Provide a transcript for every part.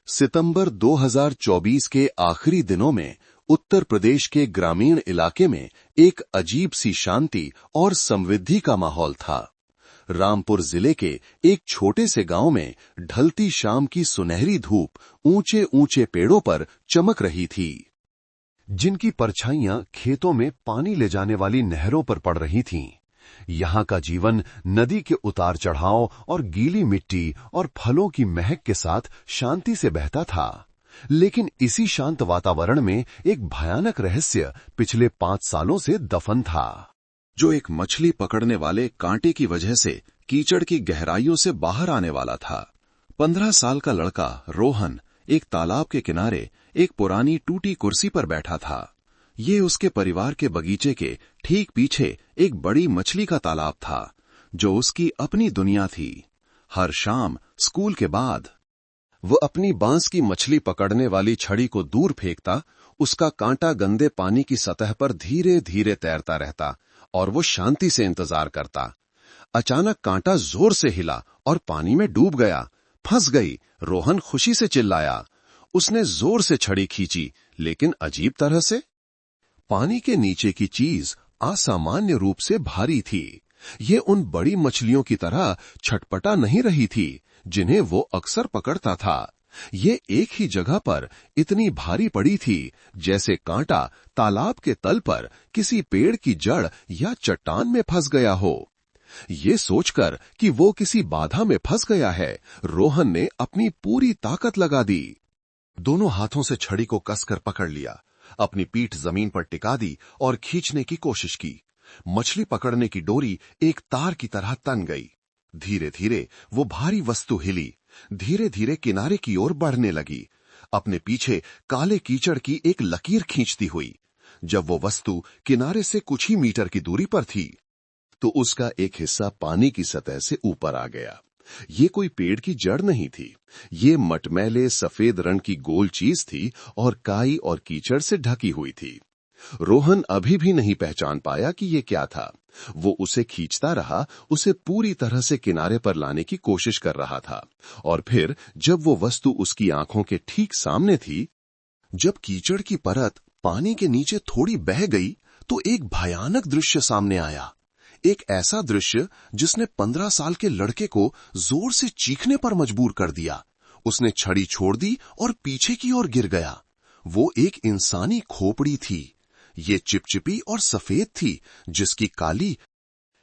सितंबर 2024 के आखिरी दिनों में उत्तर प्रदेश के ग्रामीण इलाके में एक अजीब सी शांति और समृद्धि का माहौल था। रामपुर जिले के एक छोटे से गांव में ढलती शाम की सुनहरी धूप ऊंचे ऊंचे पेड़ों पर चमक रही थी, जिनकी परछाइयां खेतों में पानी ले जाने वाली नहरों पर पड़ रही थीं। यहां का जीवन नदी के उतार चढ़ाव और गीली मिट्टी और फलों की महक के साथ शांति से बहता था। लेकिन इसी शांत वातावरण में एक भयानक रहस्य पिछले 5 सालों से दफन था, जो एक मछली पकड़ने वाले कांटे की वजह से कीचड़ की गहराइयों से बाहर आने वाला था। 15 साल का लड़का रोहन एक तालाब के किनारे एक पुरानी टूटी कुर्सी पर बैठा था। ये उसके परिवार के बगीचे के ठीक पीछे एक बड़ी मछली का तालाब था, जो उसकी अपनी दुनिया थी। हर शाम स्कूल के बाद वो अपनी बांस की मछली पकड़ने वाली छड़ी को दूर फेंकता, उसका कांटा गंदे पानी की सतह पर धीरे धीरे तैरता रहता और वो शांति से इंतजार करता। अचानक कांटा जोर से हिला और पानी में डूब गया। फंस गई, रोहन खुशी से चिल्लाया। उसने जोर से छड़ी खींची, लेकिन अजीब तरह से पानी के नीचे की चीज असामान्य रूप से भारी थी। ये उन बड़ी मछलियों की तरह छटपटा नहीं रही थी, जिन्हें वो अक्सर पकड़ता था। ये एक ही जगह पर इतनी भारी पड़ी थी, जैसे कांटा तालाब के तल पर किसी पेड़ की जड़ या चट्टान में फंस गया हो। ये सोचकर कि वो किसी बाधा में फंस गया है, रोहन ने अपनी पूरी ताकत लगा दी। दोनों हाथों से छड़ी को कसकर पकड़ लिया, अपनी पीठ जमीन पर टिका दी और खींचने की कोशिश की। मछली पकड़ने की डोरी एक तार की तरह तन गई। धीरे धीरे वो भारी वस्तु हिली, धीरे धीरे किनारे की ओर बढ़ने लगी, अपने पीछे काले कीचड़ की एक लकीर खींचती हुई। जब वो वस्तु किनारे से कुछ ही मीटर की दूरी पर थी, तो उसका एक हिस्सा पानी की सतह से ऊपर आ गया। ये कोई पेड़ की जड़ नहीं थी, ये मटमैले सफेद रंग की गोल चीज थी और काई और कीचड़ से ढकी हुई थी। रोहन अभी भी नहीं पहचान पाया कि ये क्या था। वो उसे खींचता रहा, उसे पूरी तरह से किनारे पर लाने की कोशिश कर रहा था। और फिर जब वो वस्तु उसकी आंखों के ठीक सामने थी, जब कीचड़ की परत पानी के नीचे थोड़ी बह गई, तो एक भयानक दृश्य सामने आया। एक ऐसा दृश्य जिसने 15 साल के लड़के को जोर से चीखने पर मजबूर कर दिया। उसने छड़ी छोड़ दी और पीछे की ओर गिर गया। वो एक इंसानी खोपड़ी थी। ये चिपचिपी और सफेद थी, जिसकी काली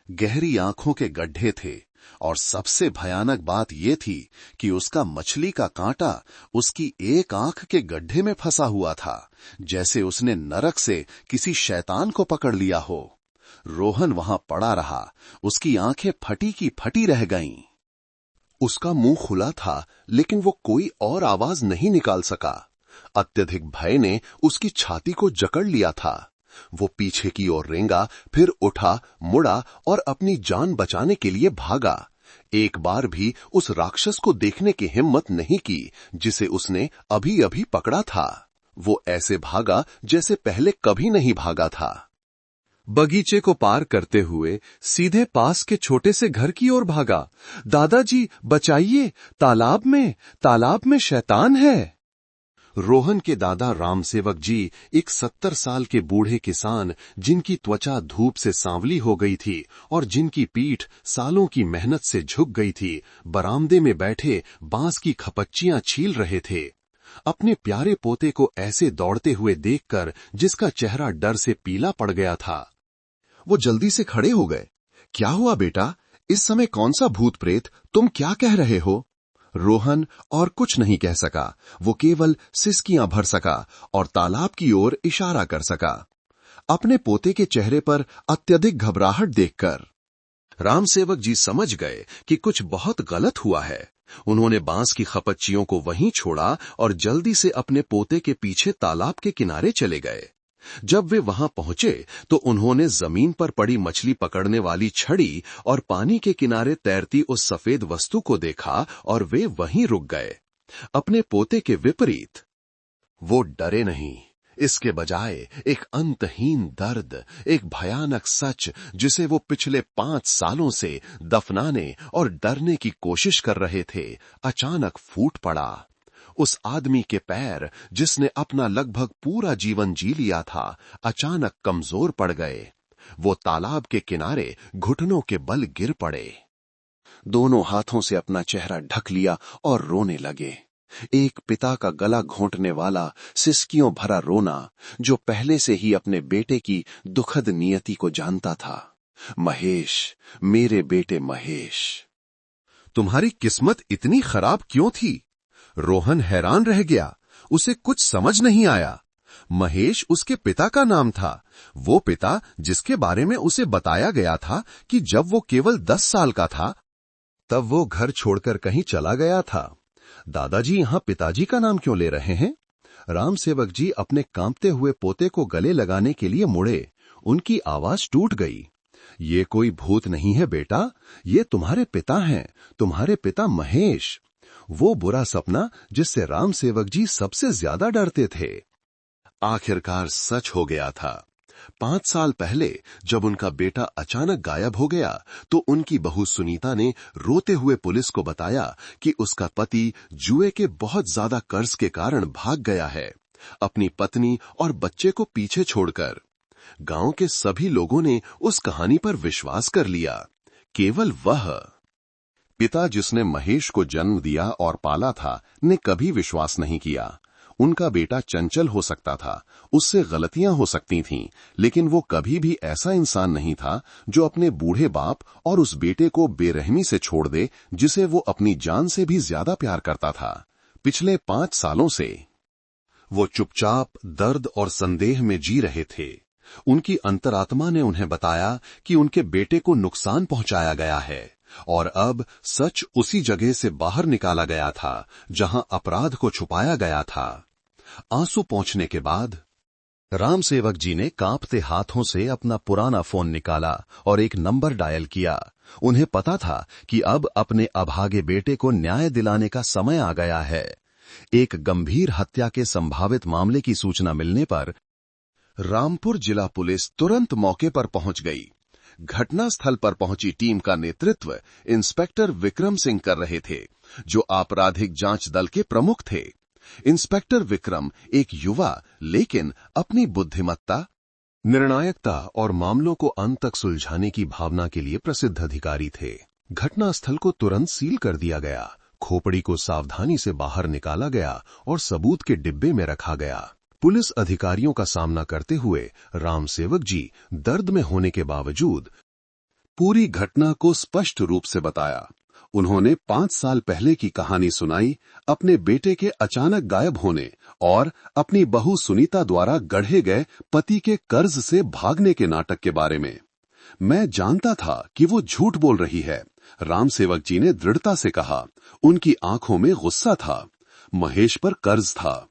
गहरी आंखों के गड्ढे थे। और सबसे भयानक बात यह थी कि उसका मछली का कांटा उसकी एक आंख के गड्ढे में फंसा हुआ था, जैसे उसने नरक से किसी शैतान को पकड़ लिया हो। रोहन वहां पड़ा रहा, उसकी आंखें फटी की फटी रह गईं। उसका मुंह खुला था, लेकिन वो कोई और आवाज नहीं निकाल सका। अत्यधिक भय ने उसकी छाती को जकड़ लिया था। वो पीछे की ओर रेंगा, फिर उठा, मुड़ा और अपनी जान बचाने के लिए भागा। एक बार भी उस राक्षस को देखने की हिम्मत नहीं की, जिसे उसने अभी अभी पकड़ा था। वो ऐसे भागा जैसे पहले कभी नहीं भागा था। बगीचे को पार करते हुए सीधे पास के छोटे से घर की ओर भागा। दादाजी बचाइए, तालाब में शैतान है। रोहन के दादा रामसेवक जी एक 70 साल के बूढ़े किसान, जिनकी त्वचा धूप से सांवली हो गई थी और जिनकी पीठ सालों की मेहनत से झुक गई थी, बरामदे में बैठे बांस की खपच्चियां छील रहे थे। अपने प्यारे पोते को ऐसे दौड़ते हुए देखकर, जिसका चेहरा डर से पीला पड़ गया था, वो जल्दी से खड़े हो गए। क्या हुआ बेटा? इस समय कौन सा भूत प्रेत? तुम क्या कह रहे हो? रोहन और कुछ नहीं कह सका। वो केवल सिसकियां भर सका और तालाब की ओर इशारा कर सका। अपने पोते के चेहरे पर अत्यधिक घबराहट देखकर रामसेवक जी समझ गए कि कुछ बहुत गलत हुआ है। उन्होंने बांस की खपच्चियों को वहीं छोड़ा और जल्दी से अपने पोते के पीछे तालाब के किनारे चले गए। जब वे वहां पहुंचे, तो उन्होंने जमीन पर पड़ी मछली पकड़ने वाली छड़ी और पानी के किनारे तैरती उस सफेद वस्तु को देखा और वे वहीं रुक गए। अपने पोते के विपरीत वो डरे नहीं, इसके बजाय एक अंतहीन दर्द, एक भयानक सच, जिसे वो पिछले 5 सालों से दफनाने और डरने की कोशिश कर रहे थे, अचानक फूट पड़ा। उस आदमी के पैर, जिसने अपना लगभग पूरा जीवन जी लिया था, अचानक कमजोर पड़ गए। वो तालाब के किनारे घुटनों के बल गिर पड़े। दोनों हाथों से अपना चेहरा ढक लिया और रोने लगे। एक पिता का गला घोंटने वाला, सिसकियों भरा रोना, जो पहले से ही अपने बेटे की दुखद नियति को जानता था। महेश, मेरे बेटे महेश। तुम्हारी किस्मत इतनी खराब क्यों थी? रोहन हैरान रह गया। उसे कुछ समझ नहीं आया। महेश उसके पिता का नाम था, वो पिता जिसके बारे में उसे बताया गया था कि जब वो केवल 10 साल का था तब वो घर छोड़कर कहीं चला गया था। दादाजी यहां पिताजी का नाम क्यों ले रहे हैं? राम सेवक जी अपने कांपते हुए पोते को गले लगाने के लिए मुड़े। उनकी आवाज टूट गई। ये कोई भूत नहीं है बेटा, ये तुम्हारे पिता हैं, तुम्हारे पिता महेश। वो बुरा सपना जिससे राम सेवक जी सबसे ज्यादा डरते थे, आखिरकार सच हो गया था। 5 साल पहले जब उनका बेटा अचानक गायब हो गया तो उनकी बहू सुनीता ने रोते हुए पुलिस को बताया कि उसका पति जुए के बहुत ज्यादा कर्ज के कारण भाग गया है, अपनी पत्नी और बच्चे को पीछे छोड़कर। गांव के सभी लोगों ने उस कहानी पर विश्वास कर लिया। केवल वह पिता, जिसने महेश को जन्म दिया और पाला था, ने कभी विश्वास नहीं किया। उनका बेटा चंचल हो सकता था, उससे गलतियां हो सकती थीं, लेकिन वो कभी भी ऐसा इंसान नहीं था जो अपने बूढ़े बाप और उस बेटे को बेरहमी से छोड़ दे जिसे वो अपनी जान से भी ज्यादा प्यार करता था। पिछले 5 सालों से वो चुपचाप दर्द और संदेह में जी रहे थे। उनकी अंतरात्मा ने उन्हें बताया कि उनके बेटे को नुकसान पहुंचाया गया है और अब सच उसी जगह से बाहर निकाला गया था जहां अपराध को छुपाया गया था। आंसू पोंछने के बाद राम सेवक जी ने कांपते हाथों से अपना पुराना फोन निकाला और एक नंबर डायल किया। उन्हें पता था कि अब अपने अभागे बेटे को न्याय दिलाने का समय आ गया है। एक गंभीर हत्या के संभावित मामले की सूचना मिलने पर रामपुर जिला पुलिस तुरंत मौके पर पहुंच गई। घटनास्थल पर पहुंची टीम का नेतृत्व इंस्पेक्टर विक्रम सिंह कर रहे थे, जो आपराधिक जांच दल के प्रमुख थे। इंस्पेक्टर विक्रम एक युवा लेकिन अपनी बुद्धिमत्ता, निर्णायकता और मामलों को अंत तक सुलझाने की भावना के लिए प्रसिद्ध अधिकारी थे। घटनास्थल को तुरंत सील कर दिया गया, खोपड़ी को सावधानी से बाहर निकाला गया और सबूत के डिब्बे में रखा गया। पुलिस अधिकारियों का सामना करते हुए राम सेवक जी दर्द में होने के बावजूद पूरी घटना को स्पष्ट रूप से बताया। उन्होंने 5 साल पहले की कहानी सुनाई, अपने बेटे के अचानक गायब होने और अपनी बहू सुनीता द्वारा गढ़े गए पति के कर्ज से भागने के नाटक के बारे में। मैं जानता था कि वो झूठ बोल रही है, राम सेवक जी ने दृढ़ता से कहा। उनकी आंखों में गुस्सा था। महेश पर कर्ज था,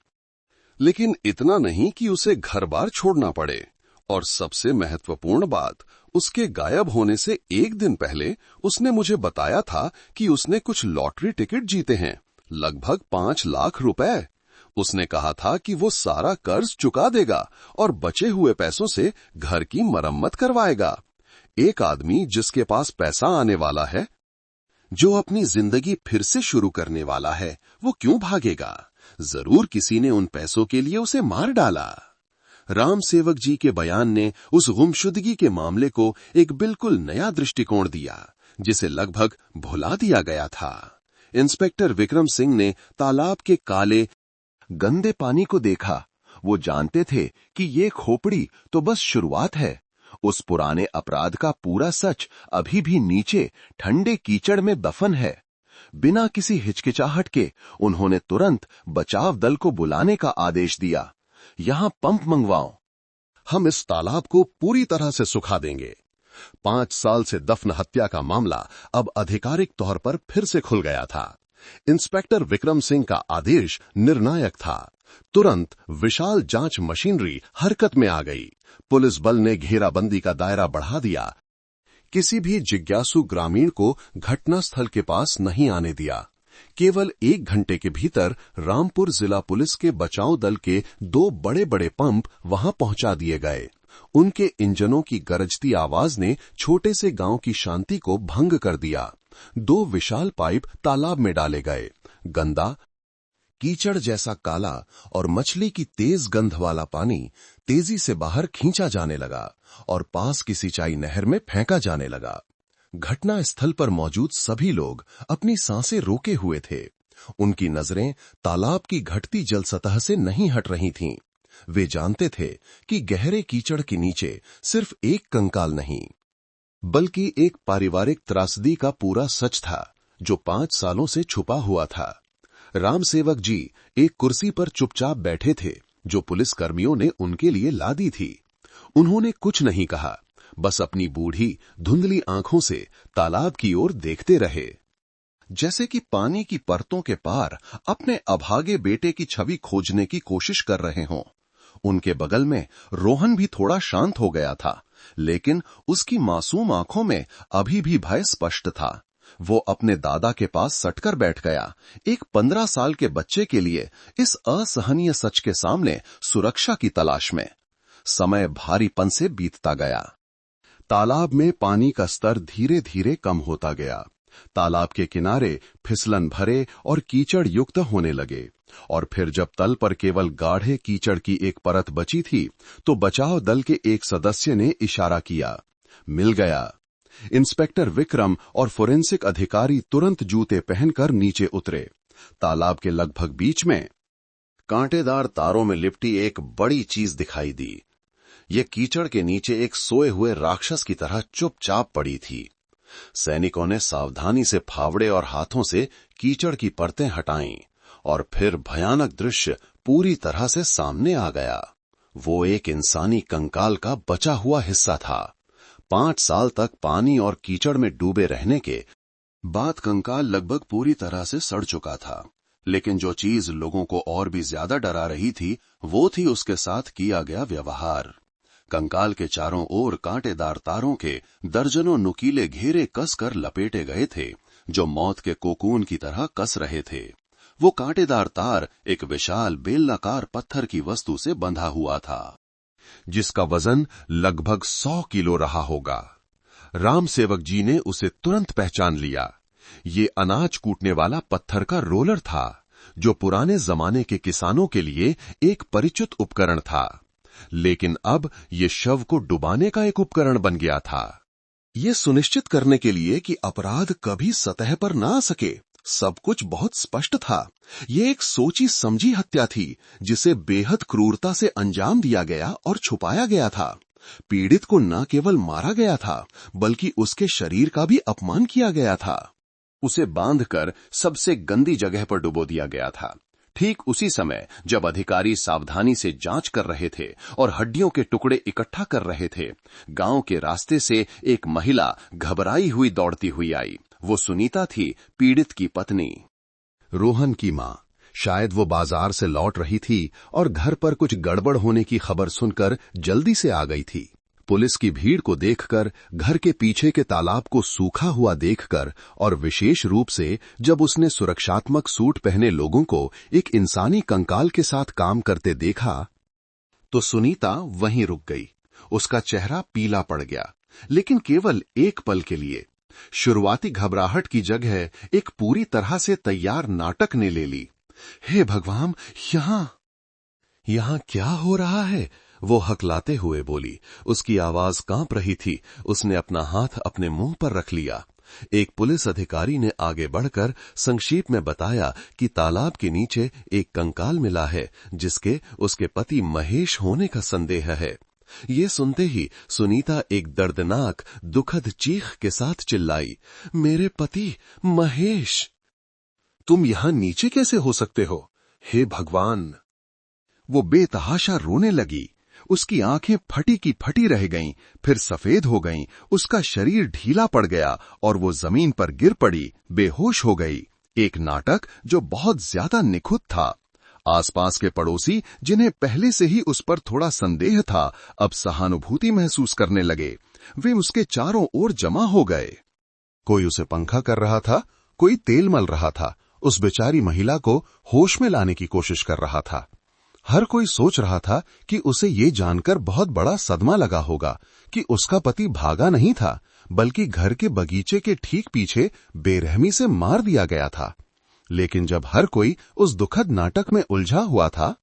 लेकिन इतना नहीं कि उसे घर बार छोड़ना पड़े। और सबसे महत्वपूर्ण बात, उसके गायब होने से 1 दिन पहले उसने मुझे बताया था कि उसने कुछ लॉटरी टिकट जीते हैं, लगभग 5 लाख रुपए। उसने कहा था कि वो सारा कर्ज चुका देगा और बचे हुए पैसों से घर की मरम्मत करवाएगा। एक आदमी जिसके पास पैसा आने वाला है, जो अपनी जिंदगी फिर से शुरू करने वाला है, वो क्यों भागेगा? जरूर किसी ने उन पैसों के लिए उसे मार डाला। राम सेवक जी के बयान ने उस गुमशुदगी के मामले को एक बिल्कुल नया दृष्टिकोण दिया, जिसे लगभग भुला दिया गया था। इंस्पेक्टर विक्रम सिंह ने तालाब के काले गंदे पानी को देखा। वो जानते थे कि ये खोपड़ी तो बस शुरुआत है। उस पुराने अपराध का पूरा सच अभी भी नीचे ठंडे कीचड़ में दफन है। बिना किसी हिचकिचाहट के उन्होंने तुरंत बचाव दल को बुलाने का आदेश दिया। यहां पंप मंगवाओ, हम इस तालाब को पूरी तरह से सुखा देंगे। 5 साल से दफन हत्या का मामला अब आधिकारिक तौर पर फिर से खुल गया था। इंस्पेक्टर विक्रम सिंह का आदेश निर्णायक था। तुरंत विशाल जांच मशीनरी हरकत में आ गई। पुलिस बल ने घेराबंदी का दायरा बढ़ा दिया। किसी भी जिज्ञासु ग्रामीण को घटनास्थल के पास नहीं आने दिया। केवल 1 घंटे के भीतर रामपुर जिला पुलिस के बचाव दल के 2 बड़े-बड़े पंप वहां पहुंचा दिए गए। उनके इंजनों की गरजती आवाज ने छोटे से गांव की शांति को भंग कर दिया। 2 विशाल पाइप तालाब में डाले गए। गंदा, कीचड़ जैसा काला और मछली की तेज गंध वाला पानी तेजी से बाहर खींचा जाने लगा और पास की सिंचाई नहर में फेंका जाने लगा। घटना स्थल पर मौजूद सभी लोग अपनी सांसें रोके हुए थे। उनकी नजरें तालाब की घटती जल सतह से नहीं हट रही थीं। वे जानते थे कि गहरे कीचड़ के नीचे सिर्फ एक कंकाल नहीं, बल्कि एक पारिवारिक त्रासदी का पूरा सच था जो 5 सालों से छुपा हुआ था। राम सेवक जी एक कुर्सी पर चुपचाप बैठे थे जो पुलिस कर्मियों ने उनके लिए ला दी थी। उन्होंने कुछ नहीं कहा, बस अपनी बूढ़ी धुंधली आंखों से तालाब की ओर देखते रहे, जैसे कि पानी की परतों के पार अपने अभागे बेटे की छवि खोजने की कोशिश कर रहे हों। उनके बगल में रोहन भी थोड़ा शांत हो गया था, लेकिन उसकी मासूम आंखों में अभी भी भय स्पष्ट था। वो अपने दादा के पास सटकर बैठ गया, एक 15 साल के बच्चे के लिए इस असहनीय सच के सामने सुरक्षा की तलाश में। समय भारीपन से बीतता गया। तालाब में पानी का स्तर धीरे धीरे कम होता गया। तालाब के किनारे फिसलन भरे और कीचड़ युक्त होने लगे, और फिर जब तल पर केवल गाढ़े कीचड़ की एक परत बची थी तो बचाव दल के एक सदस्य ने इशारा किया। मिल गया। इंस्पेक्टर विक्रम और फोरेंसिक अधिकारी तुरंत जूते पहनकर नीचे उतरे। तालाब के लगभग बीच में कांटेदार तारों में लिपटी एक बड़ी चीज दिखाई दी। ये कीचड़ के नीचे एक सोए हुए राक्षस की तरह चुपचाप पड़ी थी। सैनिकों ने सावधानी से फावड़े और हाथों से कीचड़ की परतें हटाईं, और फिर भयानक दृश्य पूरी तरह से सामने आ गया। वो एक इंसानी कंकाल का बचा हुआ हिस्सा था। 5 साल तक पानी और कीचड़ में डूबे रहने के बाद कंकाल लगभग पूरी तरह से सड़ चुका था, लेकिन जो चीज लोगों को और भी ज्यादा डरा रही थी वो थी उसके साथ किया गया व्यवहार। कंकाल के चारों ओर कांटेदार तारों के दर्जनों नुकीले घेरे कसकर लपेटे गए थे, जो मौत के कोकून की तरह कस रहे थे। वो कांटेदार तार एक विशाल बेलनाकार पत्थर की वस्तु से बंधा हुआ था, जिसका वजन लगभग 100 किलो रहा होगा। राम सेवक जी ने उसे तुरंत पहचान लिया। ये अनाज कूटने वाला पत्थर का रोलर था, जो पुराने जमाने के किसानों के लिए एक परिचित उपकरण था, लेकिन अब ये शव को डुबाने का एक उपकरण बन गया था। ये सुनिश्चित करने के लिए कि अपराध कभी सतह पर ना आ सके, सब कुछ बहुत स्पष्ट था। ये एक सोची समझी हत्या थी जिसे बेहद क्रूरता से अंजाम दिया गया और छुपाया गया था। पीड़ित को न केवल मारा गया था, बल्कि उसके शरीर का भी अपमान किया गया था। उसे बांधकर सबसे गंदी जगह पर डुबो दिया गया था। ठीक उसी समय जब अधिकारी सावधानी से जांच कर रहे थे और हड्डियों के टुकड़े इकट्ठा कर रहे थे, गांव के रास्ते से एक महिला घबराई हुई दौड़ती हुई आई। वो सुनीता थी, पीड़ित की पत्नी, रोहन की मां। शायद वो बाजार से लौट रही थी और घर पर कुछ गड़बड़ होने की खबर सुनकर जल्दी से आ गई थी। पुलिस की भीड़ को देखकर, घर के पीछे के तालाब को सूखा हुआ देखकर, और विशेष रूप से जब उसने सुरक्षात्मक सूट पहने लोगों को एक इंसानी कंकाल के साथ काम करते देखा, तो सुनीता वहीं रुक गई। उसका चेहरा पीला पड़ गया, लेकिन केवल एक पल के लिए। शुरुआती घबराहट की जगह एक पूरी तरह से तैयार नाटक ने ले ली। हे भगवान, यहां क्या हो रहा है? वो हकलाते हुए बोली। उसकी आवाज कांप रही थी। उसने अपना हाथ अपने मुंह पर रख लिया। एक पुलिस अधिकारी ने आगे बढ़कर संक्षेप में बताया कि तालाब के नीचे एक कंकाल मिला है, जिसके उसके पति महेश होने का संदेह है। ये सुनते ही सुनीता एक दर्दनाक, दुखद चीख के साथ चिल्लाई, मेरे पति महेश! तुम यहां नीचे कैसे हो सकते हो? हे भगवान! वो बेतहाशा रोने लगी। उसकी आंखें फटी की फटी रह गईं, फिर सफेद हो गईं। उसका शरीर ढीला पड़ गया और वो जमीन पर गिर पड़ी, बेहोश हो गई। एक नाटक जो बहुत ज्यादा निखुत था। आसपास के पड़ोसी, जिन्हें पहले से ही उस पर थोड़ा संदेह था, अब सहानुभूति महसूस करने लगे। वे उसके चारों ओर जमा हो गए। कोई उसे पंखा कर रहा था, कोई तेल मल रहा था, उस बेचारी महिला को होश में लाने की कोशिश कर रहा था। हर कोई सोच रहा था कि उसे ये जानकर बहुत बड़ा सदमा लगा होगा कि उसका पति भागा नहीं था, बल्कि घर के बगीचे के ठीक पीछे बेरहमी से मार दिया गया था। लेकिन जब हर कोई उस दुखद नाटक में उलझा हुआ था,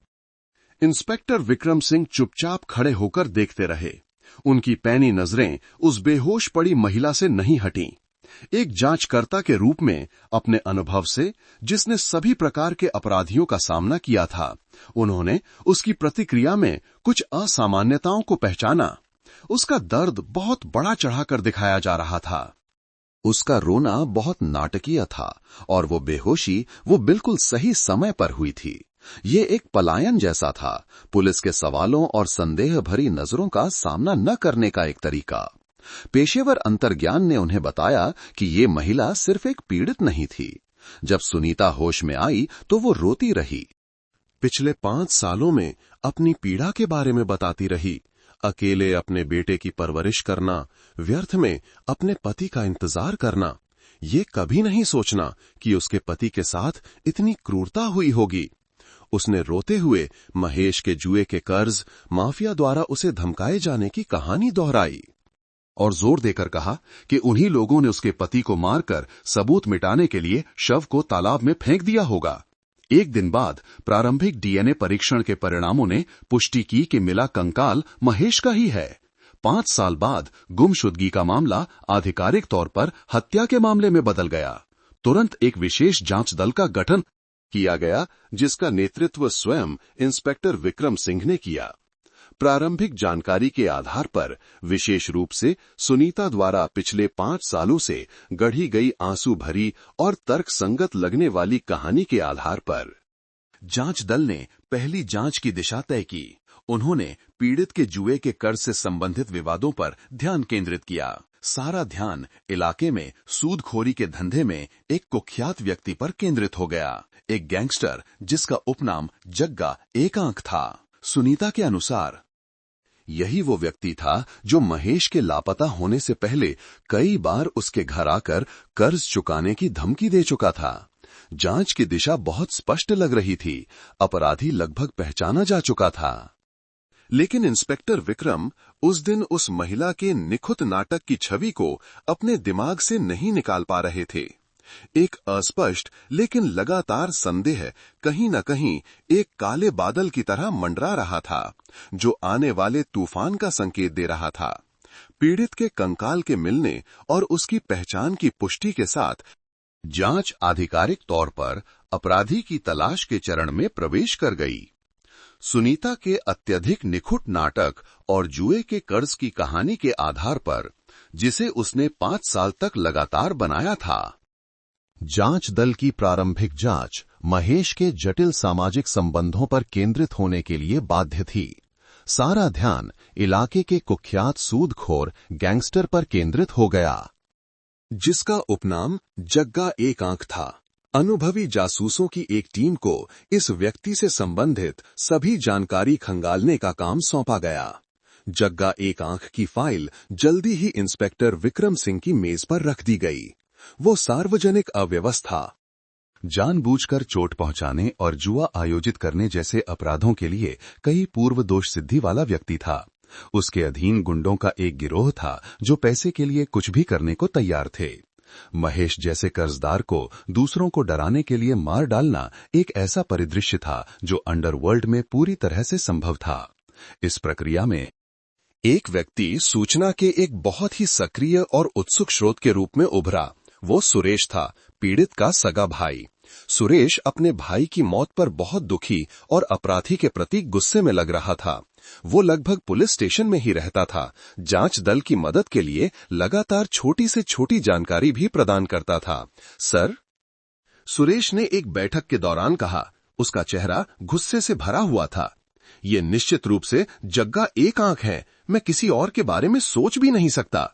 इंस्पेक्टर विक्रम सिंह चुपचाप खड़े होकर देखते रहे। उनकी पैनी नजरें उस बेहोश पड़ी महिला से नहीं हटीं। एक जांचकर्ता के रूप में अपने अनुभव से, जिसने सभी प्रकार के अपराधियों का सामना किया था, उन्होंने उसकी प्रतिक्रिया में कुछ असामान्यताओं को पहचाना। उसका दर्द बहुत बड़ा चढ़ाकर दिखाया जा रहा था। उसका रोना बहुत नाटकीय था और वो बेहोशी वो बिल्कुल सही समय पर हुई थी। ये एक पलायन जैसा था, पुलिस के सवालों और संदेह भरी नजरों का सामना न करने का एक तरीका। पेशेवर अंतर्ज्ञान ने उन्हें बताया कि ये महिला सिर्फ एक पीड़ित नहीं थी। जब सुनीता होश में आई तो वो रोती रही। पिछले 5 सालों में अपनी पीड़ा के बारे में बताती रही। अकेले अपने बेटे की परवरिश करना, व्यर्थ में अपने पति का इंतजार करना, ये कभी नहीं सोचना कि उसके पति के साथ इतनी क्रूरता हुई होगी। उसने रोते हुए महेश के जुए के कर्ज, माफिया द्वारा उसे धमकाए जाने की कहानी दोहराई और जोर देकर कहा कि उन्हीं लोगों ने उसके पति को मारकर सबूत मिटाने के लिए शव को तालाब में फेंक दिया होगा। एक दिन बाद प्रारंभिक डीएनए परीक्षण के परिणामों ने पुष्टि की कि मिला कंकाल महेश का ही है। 5 साल बाद गुमशुदगी का मामला आधिकारिक तौर पर हत्या के मामले में बदल गया। तुरंत एक विशेष जांच दल का गठन किया गया, जिसका नेतृत्व स्वयं इंस्पेक्टर विक्रम सिंह ने किया। प्रारंभिक जानकारी के आधार पर, विशेष रूप से सुनीता द्वारा पिछले 5 सालों से गढ़ी गई आंसू भरी और तर्कसंगत लगने वाली कहानी के आधार पर, जांच दल ने पहली जांच की दिशा तय की। उन्होंने पीड़ित के जुए के कर्ज से संबंधित विवादों पर ध्यान केंद्रित किया। सारा ध्यान इलाके में सूदखोरी के धंधे में एक कुख्यात व्यक्ति पर केंद्रित हो गया, एक गैंगस्टर जिसका उपनाम जग्गा एक आंख था। सुनीता के अनुसार यही वो व्यक्ति था जो महेश के लापता होने से पहले कई बार उसके घर आकर कर्ज चुकाने की धमकी दे चुका था। जांच की दिशा बहुत स्पष्ट लग रही थी, अपराधी लगभग पहचाना जा चुका था। लेकिन इंस्पेक्टर विक्रम उस दिन उस महिला के निखुत नाटक की छवि को अपने दिमाग से नहीं निकाल पा रहे थे। एक अस्पष्ट लेकिन लगातार संदेह कहीं न कहीं एक काले बादल की तरह मंडरा रहा था, जो आने वाले तूफान का संकेत दे रहा था। पीड़ित के कंकाल के मिलने और उसकी पहचान की पुष्टि के साथ जांच आधिकारिक तौर पर अपराधी की तलाश के चरण में प्रवेश कर गई। सुनीता के अत्यधिक निखुट नाटक और जुए के कर्ज की कहानी के आधार पर, जिसे उसने 5 साल तक लगातार बनाया था, जांच दल की प्रारंभिक जांच महेश के जटिल सामाजिक संबंधों पर केंद्रित होने के लिए बाध्य थी। सारा ध्यान इलाके के कुख्यात सूदखोर गैंगस्टर पर केंद्रित हो गया, जिसका उपनाम जग्गा एक आंख था। अनुभवी जासूसों की एक टीम को इस व्यक्ति से संबंधित सभी जानकारी खंगालने का काम सौंपा गया। जग्गा एक आंख की फाइल जल्दी ही इंस्पेक्टर विक्रम सिंह की मेज पर रख दी गई। वो सार्वजनिक अव्यवस्था, जानबूझकर चोट पहुंचाने और जुआ आयोजित करने जैसे अपराधों के लिए कई पूर्व दोष सिद्धि वाला व्यक्ति था। उसके अधीन गुंडों का एक गिरोह था जो पैसे के लिए कुछ भी करने को तैयार थे। महेश जैसे कर्जदार को दूसरों को डराने के लिए मार डालना एक ऐसा परिदृश्य था जो अंडरवर्ल्ड में पूरी तरह से संभव था। इस प्रक्रिया में एक व्यक्ति सूचना के एक बहुत ही सक्रिय और उत्सुक स्रोत के रूप में उभरा। वो सुरेश था, पीड़ित का सगा भाई। सुरेश अपने भाई की मौत पर बहुत दुखी और अपराधी के प्रति गुस्से में लग रहा था। वो लगभग पुलिस स्टेशन में ही रहता था, जांच दल की मदद के लिए लगातार छोटी से छोटी जानकारी भी प्रदान करता था। सर, सुरेश ने एक बैठक के दौरान कहा। उसका चेहरा गुस्से से भरा हुआ था। ये निश्चित रूप से जग्गा एक आंख है, मैं किसी और के बारे में सोच भी नहीं सकता।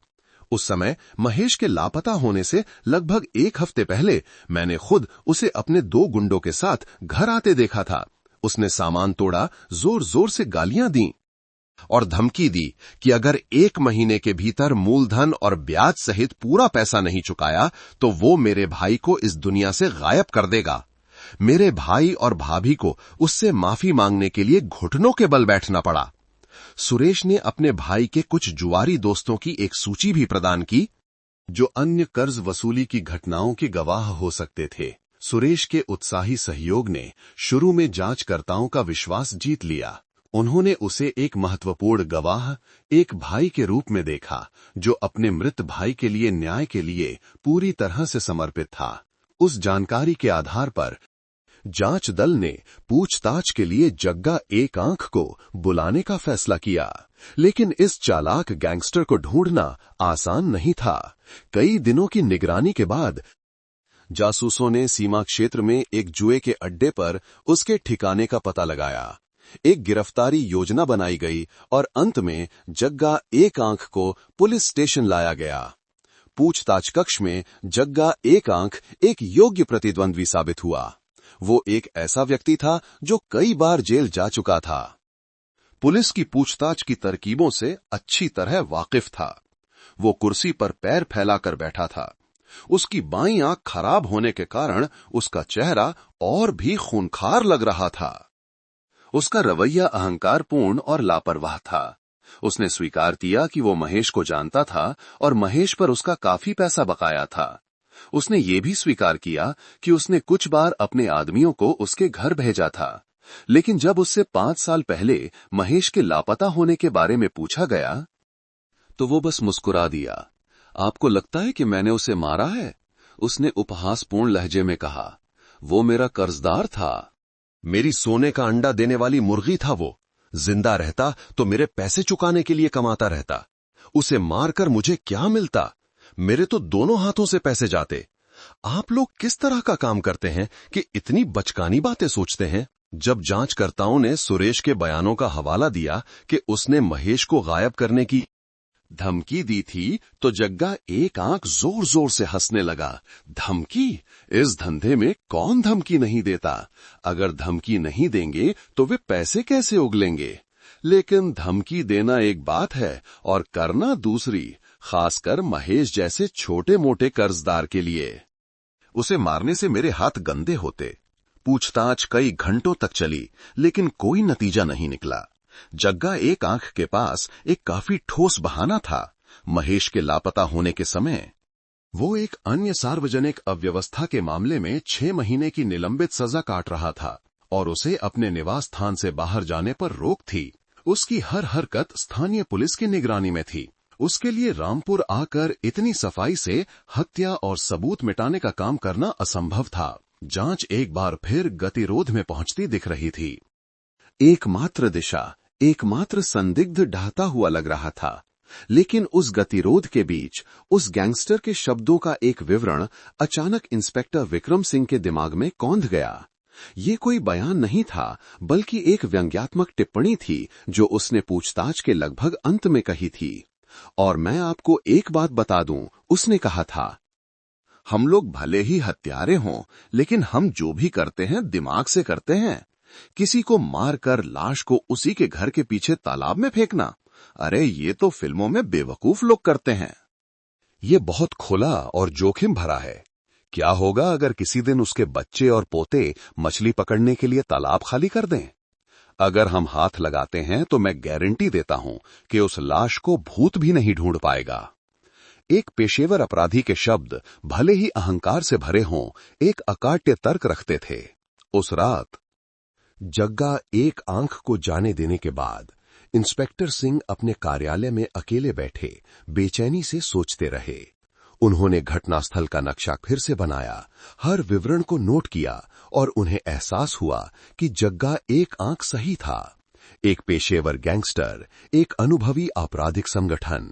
उस समय महेश के लापता होने से लगभग 1 हफ्ते पहले मैंने खुद उसे अपने 2 गुंडों के साथ घर आते देखा था। उसने सामान तोड़ा, जोर जोर से गालियां दी और धमकी दी कि अगर 1 महीने के भीतर मूलधन और ब्याज सहित पूरा पैसा नहीं चुकाया तो वो मेरे भाई को इस दुनिया से गायब कर देगा। मेरे भाई और भाभी को उससे माफी मांगने के लिए घुटनों के बल बैठना पड़ा। सुरेश ने अपने भाई के कुछ जुआरी दोस्तों की एक सूची भी प्रदान की, जो अन्य कर्ज वसूली की घटनाओं के गवाह हो सकते थे। सुरेश के उत्साही सहयोग ने शुरू में जांचकर्ताओं का विश्वास जीत लिया। उन्होंने उसे एक महत्वपूर्ण गवाह, एक भाई के रूप में देखा, जो अपने मृत भाई के लिए न्याय के लिए पूरी तरह से समर्पित था। उस जानकारी के आधार पर जांच दल ने पूछताछ के लिए जग्गा एक आंख को बुलाने का फैसला किया। लेकिन इस चालाक गैंगस्टर को ढूंढना आसान नहीं था। कई दिनों की निगरानी के बाद जासूसों ने सीमा क्षेत्र में एक जुए के अड्डे पर उसके ठिकाने का पता लगाया। एक गिरफ्तारी योजना बनाई गई और अंत में जग्गा एक आंख को पुलिस स्टेशन लाया गया। पूछताछ कक्ष में जग्गा एक आंख एक योग्य प्रतिद्वंद्वी साबित हुआ। वो एक ऐसा व्यक्ति था जो कई बार जेल जा चुका था। पुलिस की पूछताछ की तरकीबों से अच्छी तरह वाकिफ था। वो कुर्सी पर पैर फैलाकर बैठा था। उसकी बाईं आंख खराब होने के कारण उसका चेहरा और भी खूंखार लग रहा था। उसका रवैया अहंकारपूर्ण और लापरवाह था। उसने स्वीकार किया कि वो महेश को जानता था और महेश पर उसका काफी पैसा बकाया था। उसने ये भी स्वीकार किया कि उसने कुछ बार अपने आदमियों को उसके घर भेजा था। लेकिन जब उससे 5 साल पहले महेश के लापता होने के बारे में पूछा गया, तो वो बस मुस्कुरा दिया। आपको लगता है कि मैंने उसे मारा है? उसने उपहासपूर्ण लहजे में कहा। वो मेरा कर्जदार था। मेरी सोने का अंडा देने वाली मुर्गी था वो। जिंदा रहता तो मेरे पैसे चुकाने के लिए कमाता रहता। उसे मारकर मुझे क्या मिलता? मेरे तो दोनों हाथों से पैसे जाते। आप लोग किस तरह का काम करते हैं कि इतनी बचकानी बातें सोचते हैं? जब जांचकर्ताओं ने सुरेश के बयानों का हवाला दिया कि उसने महेश को गायब करने की धमकी दी थी, तो जग्गा एक आंख जोर जोर से हंसने लगा। धमकी? इस धंधे में कौन धमकी नहीं देता? अगर धमकी नहीं देंगे तो वे पैसे कैसे उगलेंगे? लेकिन धमकी देना एक बात है और करना दूसरी, खासकर महेश जैसे छोटे मोटे कर्जदार के लिए। उसे मारने से मेरे हाथ गंदे होते। पूछताछ कई घंटों तक चली, लेकिन कोई नतीजा नहीं निकला। जग्गा एक आंख के पास एक काफी ठोस बहाना था। महेश के लापता होने के समय वो एक अन्य सार्वजनिक अव्यवस्था के मामले में 6 महीने की निलंबित सजा काट रहा था और उसे अपने निवास स्थान से बाहर जाने पर रोक थी। उसकी हर हरकत स्थानीय पुलिस की निगरानी में थी। उसके लिए रामपुर आकर इतनी सफाई से हत्या और सबूत मिटाने का काम करना असंभव था। जांच एक बार फिर गतिरोध में पहुंचती दिख रही थी। एकमात्र दिशा, एकमात्र संदिग्ध ढहता हुआ लग रहा था। लेकिन उस गतिरोध के बीच उस गैंगस्टर के शब्दों का एक विवरण अचानक इंस्पेक्टर विक्रम सिंह के दिमाग में कौंध गया। ये कोई बयान नहीं था, बल्कि एक व्यंग्यात्मक टिप्पणी थी जो उसने पूछताछ के लगभग अंत में कही थी। और मैं आपको एक बात बता दूं, उसने कहा था, हम लोग भले ही हत्यारे हों, लेकिन हम जो भी करते हैं दिमाग से करते हैं। किसी को मारकर लाश को उसी के घर के पीछे तालाब में फेंकना, अरे ये तो फिल्मों में बेवकूफ लोग करते हैं। ये बहुत खुला और जोखिम भरा है। क्या होगा अगर किसी दिन उसके बच्चे और पोते मछली पकड़ने के लिए तालाब खाली कर दें? अगर हम हाथ लगाते हैं तो मैं गारंटी देता हूं कि उस लाश को भूत भी नहीं ढूंढ पाएगा। एक पेशेवर अपराधी के शब्द भले ही अहंकार से भरे हों, एक अकाट्य तर्क रखते थे। उस रात जग्गा एक आंख को जाने देने के बाद इंस्पेक्टर सिंह अपने कार्यालय में अकेले बैठे बेचैनी से सोचते रहे। उन्होंने घटनास्थल का नक्शा फिर से बनाया, हर विवरण को नोट किया और उन्हें एहसास हुआ कि जग्गा एक आंख सही था। एक पेशेवर गैंगस्टर, एक अनुभवी आपराधिक संगठन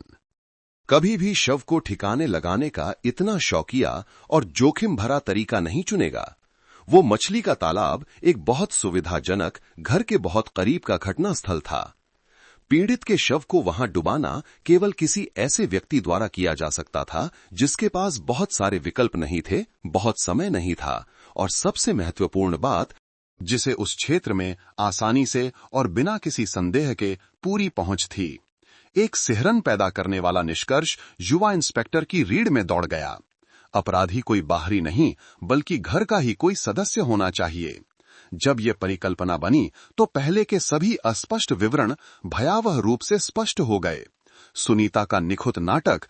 कभी भी शव को ठिकाने लगाने का इतना शौकिया और जोखिम भरा तरीका नहीं चुनेगा। वो मछली का तालाब एक बहुत सुविधाजनक, घर के बहुत करीब का घटनास्थल था। पीड़ित के शव को वहां डुबाना केवल किसी ऐसे व्यक्ति द्वारा किया जा सकता था जिसके पास बहुत सारे विकल्प नहीं थे, बहुत समय नहीं था और सबसे महत्वपूर्ण बात, जिसे उस क्षेत्र में आसानी से और बिना किसी संदेह के पूरी पहुंच थी। एक सिहरन पैदा करने वाला निष्कर्ष युवा इंस्पेक्टर की रीढ़ में दौड़ गया। अपराधी कोई बाहरी नहीं, बल्कि घर का ही कोई सदस्य होना चाहिए। जब यह परिकल्पना बनी तो पहले के सभी अस्पष्ट विवरण भयावह रूप से स्पष्ट हो गए। सुनीता का निखुत नाटक,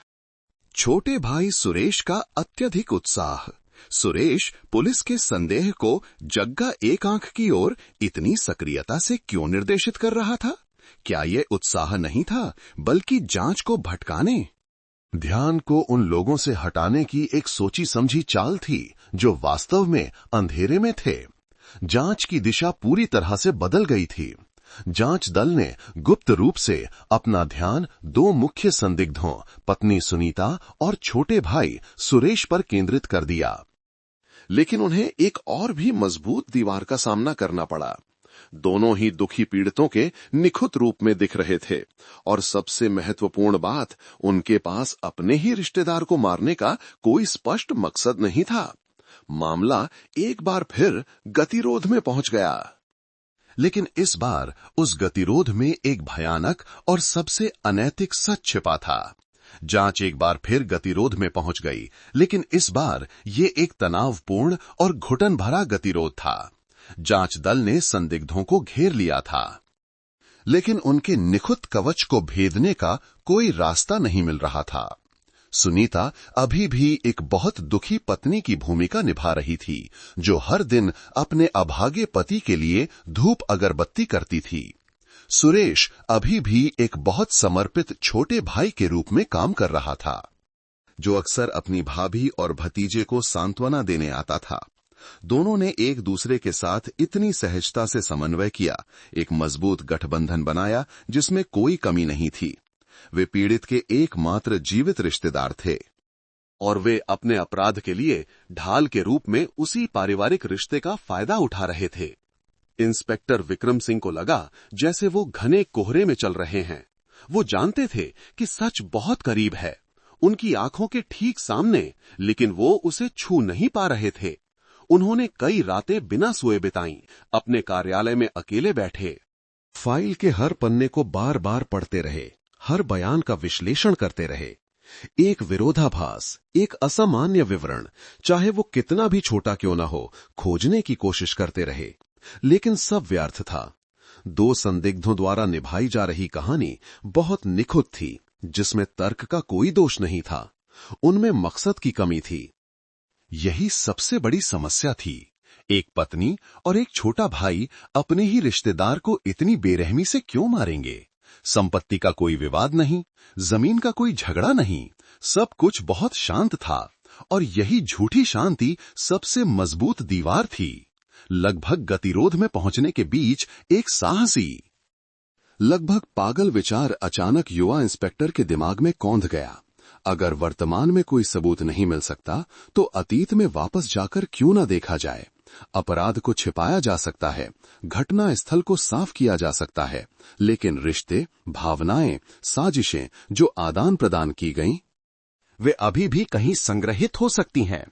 छोटे भाई सुरेश का अत्यधिक उत्साह, सुरेश पुलिस के संदेह को जग्गा एक आंख की ओर इतनी सक्रियता से क्यों निर्देशित कर रहा था? क्या यह उत्साह नहीं था, बल्कि जांच को भटकाने, ध्यान को उन लोगों से हटाने की एक सोची समझी चाल थी जो वास्तव में अंधेरे में थे। जांच की दिशा पूरी तरह से बदल गई थी। जांच दल ने गुप्त रूप से अपना ध्यान दो मुख्य संदिग्धों, पत्नी सुनीता और छोटे भाई सुरेश पर केंद्रित कर दिया। लेकिन उन्हें एक और भी मजबूत दीवार का सामना करना पड़ा। दोनों ही दुखी पीड़ितों के निखुत रूप में दिख रहे थे, और सबसे महत्वपूर्ण बात, उनके पास अपने ही रिश्तेदार को मारने का कोई स्पष्ट मकसद नहीं था। मामला एक बार फिर गतिरोध में पहुंच गया। लेकिन इस बार उस गतिरोध में एक भयानक और सबसे अनैतिक सच छिपा था। जांच एक बार फिर गतिरोध में पहुंच गई, लेकिन इस बार ये एक तनावपूर्ण और घुटन भरा गतिरोध था। जांच दल ने संदिग्धों को घेर लिया था, लेकिन उनके निखुत कवच को भेदने का कोई रास्ता नहीं मिल रहा था। सुनीता अभी भी एक बहुत दुखी पत्नी की भूमिका निभा रही थी, जो हर दिन अपने अभागे पति के लिए धूप अगरबत्ती करती थी। सुरेश अभी भी एक बहुत समर्पित छोटे भाई के रूप में काम कर रहा था, जो अक्सर अपनी भाभी और भतीजे को सांत्वना देने आता था। दोनों ने एक दूसरे के साथ इतनी सहजता से समन्वय किया, एक मजबूत गठबंधन बनाया जिसमें कोई कमी नहीं थी। वे पीड़ित के एकमात्र जीवित रिश्तेदार थे, और वे अपने अपराध के लिए ढाल के रूप में उसी पारिवारिक रिश्ते का फायदा उठा रहे थे। इंस्पेक्टर विक्रम सिंह को लगा जैसे वो घने कोहरे में चल रहे हैं। वो जानते थे कि सच बहुत करीब है, उनकी आंखों के ठीक सामने, लेकिन वो उसे छू नहीं पा रहे थे। उन्होंने कई रातें बिना सोए बिताईं, अपने कार्यालय में अकेले बैठे, फाइल के हर पन्ने को बार बार पढ़ते रहे, हर बयान का विश्लेषण करते रहे। एक विरोधाभास, एक असामान्य विवरण, चाहे वो कितना भी छोटा क्यों न हो, खोजने की कोशिश करते रहे, लेकिन सब व्यर्थ था। दो संदिग्धों द्वारा निभाई जा रही कहानी बहुत निखुत थी, जिसमें तर्क का कोई दोष नहीं था। उनमें मकसद की कमी थी। यही सबसे बड़ी समस्या थी। एक पत्नी और एक छोटा भाई अपने ही रिश्तेदार को इतनी बेरहमी से क्यों मारेंगे? संपत्ति का कोई विवाद नहीं, जमीन का कोई झगड़ा नहीं, सब कुछ बहुत शांत था, और यही झूठी शांति सबसे मजबूत दीवार थी। लगभग गतिरोध में पहुंचने के बीच एक साहसी, लगभग पागल विचार अचानक युवा इंस्पेक्टर के दिमाग में कौंध गया। अगर वर्तमान में कोई सबूत नहीं मिल सकता, तो अतीत में वापस जाकर क्यों न देखा जाए? अपराध को छिपाया जा सकता है, घटना स्थल को साफ किया जा सकता है, लेकिन रिश्ते, भावनाएं, साजिशें जो आदान प्रदान की गईं, वे अभी भी कहीं संग्रहित हो सकती हैं।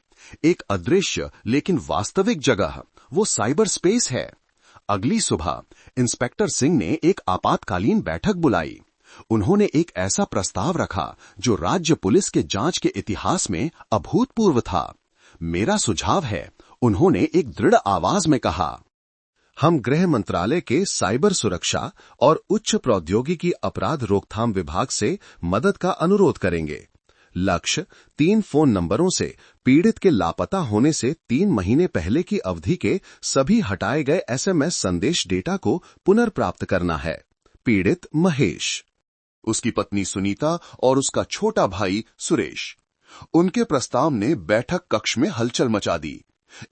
एक अदृश्य लेकिन वास्तविक जगह, वो साइबर स्पेस है। अगली सुबह इंस्पेक्टर सिंह ने एक आपातकालीन बैठक बुलाई। उन्होंने एक ऐसा प्रस्ताव रखा जो राज्य पुलिस के जांच के इतिहास में अभूतपूर्व था। मेरा सुझाव है, उन्होंने एक दृढ़ आवाज में कहा, हम गृह मंत्रालय के साइबर सुरक्षा और उच्च प्रौद्योगिकी अपराध रोकथाम विभाग से मदद का अनुरोध करेंगे। लक्ष्य 3 फोन नंबरों से पीड़ित के लापता होने से 3 महीने पहले की अवधि के सभी हटाए गए एसएमएस संदेश डेटा को पुनर्प्राप्त करना है। पीड़ित महेश, उसकी पत्नी सुनीता और उसका छोटा भाई सुरेश। उनके प्रस्ताव ने बैठक कक्ष में हलचल मचा दी।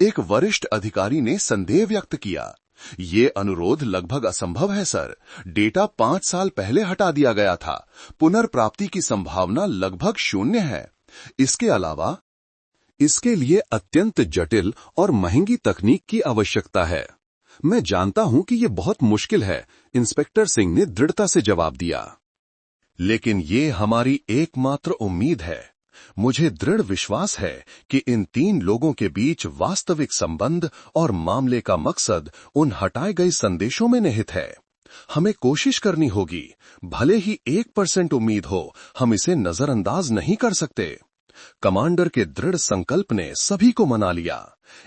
एक वरिष्ठ अधिकारी ने संदेह व्यक्त किया, ये अनुरोध लगभग असंभव है सर। डेटा 5 साल पहले हटा दिया गया था। पुनर्प्राप्ति की संभावना लगभग 0 है। इसके अलावा इसके लिए अत्यंत जटिल और महंगी तकनीक की आवश्यकता है। मैं जानता हूं कि यह बहुत मुश्किल है, इंस्पेक्टर सिंह ने दृढ़ता से जवाब दिया, लेकिन ये हमारी एकमात्र उम्मीद है। मुझे दृढ़ विश्वास है कि इन 3 लोगों के बीच वास्तविक संबंध और मामले का मकसद उन हटाए गए संदेशों में निहित है। हमें कोशिश करनी होगी, भले ही 1% उम्मीद हो, हम इसे नजरअंदाज नहीं कर सकते। कमांडर के दृढ़ संकल्प ने सभी को मना लिया।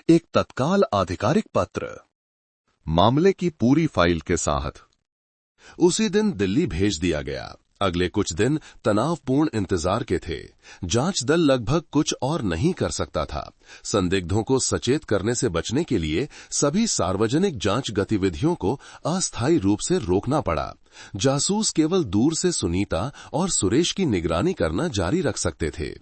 एक तत्काल आधिकारिक पत्र मामले की पूरी फाइल के साथ उसी दिन दिल्ली भेज दिया गया। अगले कुछ दिन तनावपूर्ण इंतजार के थे। जांच दल लगभग कुछ और नहीं कर सकता था। संदिग्धों को सचेत करने से बचने के लिए सभी सार्वजनिक जांच गतिविधियों को अस्थायी रूप से रोकना पड़ा। जासूस केवल दूर से सुनीता और सुरेश की निगरानी करना जारी रख सकते थे।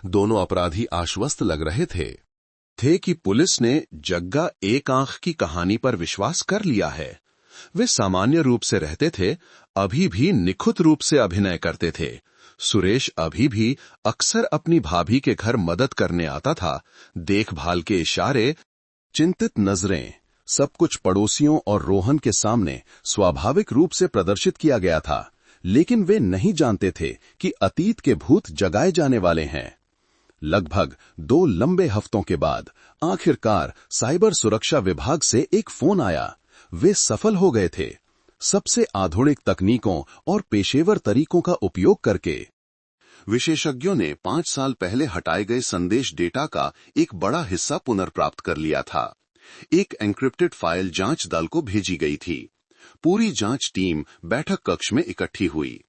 दोनों अपराधी आश्वस्त लग रहे थे कि पुलिस ने जग्गा एक आंख की कहानी पर विश्वास कर लिया है। वे सामान्य रूप से रहते थे, अभी भी निखुत रूप से अभिनय करते थे। सुरेश अभी भी अक्सर अपनी भाभी के घर मदद करने आता था। देखभाल के इशारे, चिंतित नजरें, सब कुछ पड़ोसियों और रोहन के सामने स्वाभाविक रूप से प्रदर्शित किया गया था, लेकिन वे नहीं जानते थे कि अतीत के भूत जगाए जाने वाले हैं। लगभग 2 लंबे हफ्तों के बाद आखिरकार साइबर सुरक्षा विभाग से एक फोन आया। वे सफल हो गए थे। सबसे आधुनिक तकनीकों और पेशेवर तरीकों का उपयोग करके विशेषज्ञों ने 5 साल पहले हटाए गए संदेश डेटा का एक बड़ा हिस्सा पुनर्प्राप्त कर लिया था। एक एन्क्रिप्टेड फाइल जांच दल को भेजी गई थी। पूरी जांच टीम बैठक कक्ष में इकट्ठी हुई।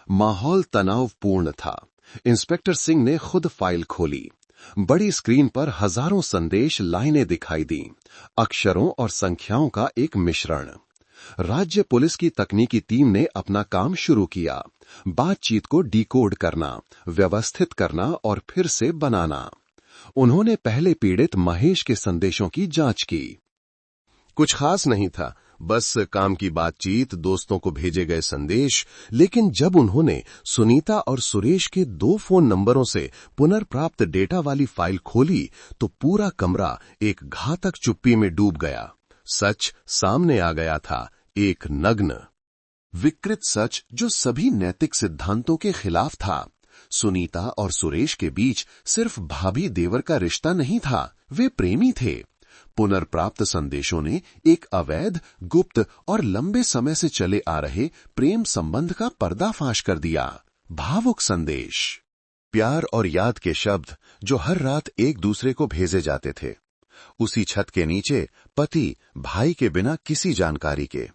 माहौल तनावपूर्ण था। इंस्पेक्टर सिंह ने खुद फाइल खोली। बड़ी स्क्रीन पर हजारों संदेश, लाइनें दिखाई दी, अक्षरों और संख्याओं का एक मिश्रण। राज्य पुलिस की तकनीकी टीम ने अपना काम शुरू किया। बातचीत को डिकोड करना, व्यवस्थित करना और फिर से बनाना। उन्होंने पहले पीड़ित महेश के संदेशों की जांच की। कुछ खास नहीं था, बस काम की बातचीत, दोस्तों को भेजे गए संदेश। लेकिन जब उन्होंने सुनीता और सुरेश के 2 फोन नंबरों से पुनर्प्राप्त डेटा वाली फाइल खोली तो पूरा कमरा एक घातक चुप्पी में डूब गया। सच सामने आ गया था, एक नग्न, विकृत सच जो सभी नैतिक सिद्धांतों के खिलाफ था। सुनीता और सुरेश के बीच सिर्फ भाभी देवर का रिश्ता नहीं था, वे प्रेमी थे। पुनर्प्राप्त संदेशों ने एक अवैध, गुप्त और लंबे समय से चले आ रहे प्रेम संबंध का पर्दाफाश कर दिया। भावुक संदेश, प्यार और याद के शब्द जो हर रात एक दूसरे को भेजे जाते थे। उसी छत के नीचे पति भाई के बिना किसी जानकारी के।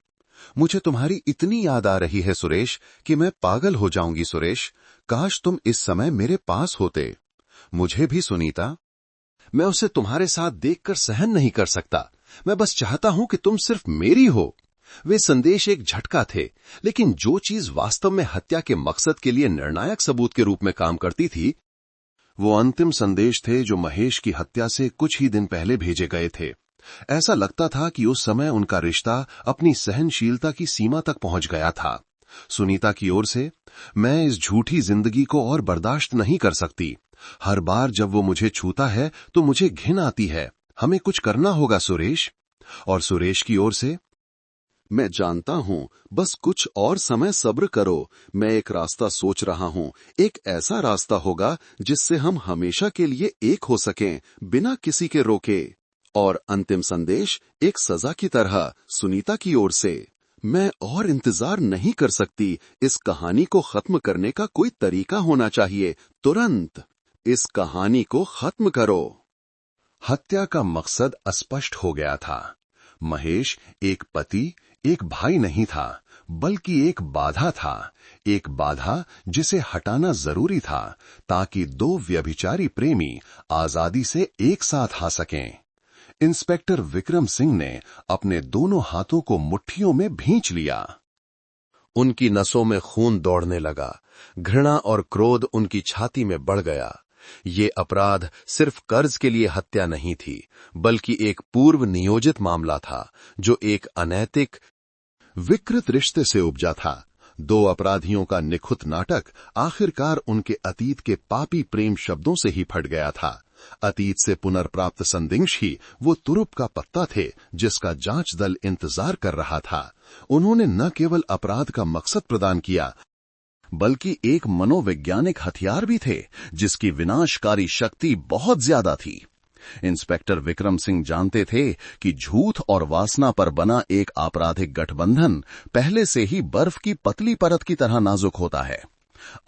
मुझे तुम्हारी इतनी याद आ रही है सुरेश कि मैं पागल हो जाऊंगी सुरेश, काश तुम इस समय मेरे पास होते। मुझे भी सुनीता, मैं उसे तुम्हारे साथ देखकर सहन नहीं कर सकता। मैं बस चाहता हूं कि तुम सिर्फ मेरी हो। वे संदेश एक झटका थे, लेकिन जो चीज वास्तव में हत्या के मकसद के लिए निर्णायक सबूत के रूप में काम करती थी, वो अंतिम संदेश थे जो महेश की हत्या से कुछ ही दिन पहले भेजे गए थे। ऐसा लगता था कि उस समय उनका रिश्ता अपनी सहनशीलता की सीमा तक पहुंच गया था। सुनीता की ओर से, मैं इस झूठी जिंदगी को और बर्दाश्त नहीं कर सकती। हर बार जब वो मुझे छूता है तो मुझे घिन आती है। हमें कुछ करना होगा सुरेश। और सुरेश की ओर से, मैं जानता हूं, बस कुछ और समय सब्र करो। मैं एक रास्ता सोच रहा हूं। एक ऐसा रास्ता होगा जिससे हम हमेशा के लिए एक हो सकें, बिना किसी के रोके। और अंतिम संदेश एक सजा की तरह सुनीता की ओर से, मैं और इंतजार नहीं कर सकती। इस कहानी को खत्म करने का कोई तरीका होना चाहिए। तुरंत इस कहानी को खत्म करो। हत्या का मकसद अस्पष्ट हो गया था। महेश एक पति, एक भाई नहीं था, बल्कि एक बाधा था। एक बाधा जिसे हटाना जरूरी था ताकि 2 व्यभिचारी प्रेमी आजादी से एक साथ आ सकें। इंस्पेक्टर विक्रम सिंह ने अपने दोनों हाथों को मुट्ठियों में भींच लिया। उनकी नसों में खून दौड़ने लगा। घृणा और क्रोध उनकी छाती में बढ़ गया। ये अपराध सिर्फ कर्ज के लिए हत्या नहीं थी, बल्कि एक पूर्व नियोजित मामला था जो एक अनैतिक, विकृत रिश्ते से उपजा था। 2 अपराधियों का निखुत नाटक आखिरकार उनके अतीत के पापी प्रेम शब्दों से ही फट गया था। अतीत से पुनर्प्राप्त संदिग्ध ही वो तुरुप का पत्ता थे जिसका जांच दल इंतजार कर रहा था। उन्होंने न केवल अपराध का मकसद प्रदान किया, बल्कि एक मनोवैज्ञानिक हथियार भी थे जिसकी विनाशकारी शक्ति बहुत ज्यादा थी। इंस्पेक्टर विक्रम सिंह जानते थे कि झूठ और वासना पर बना एक आपराधिक गठबंधन पहले से ही बर्फ की पतली परत की तरह नाजुक होता है।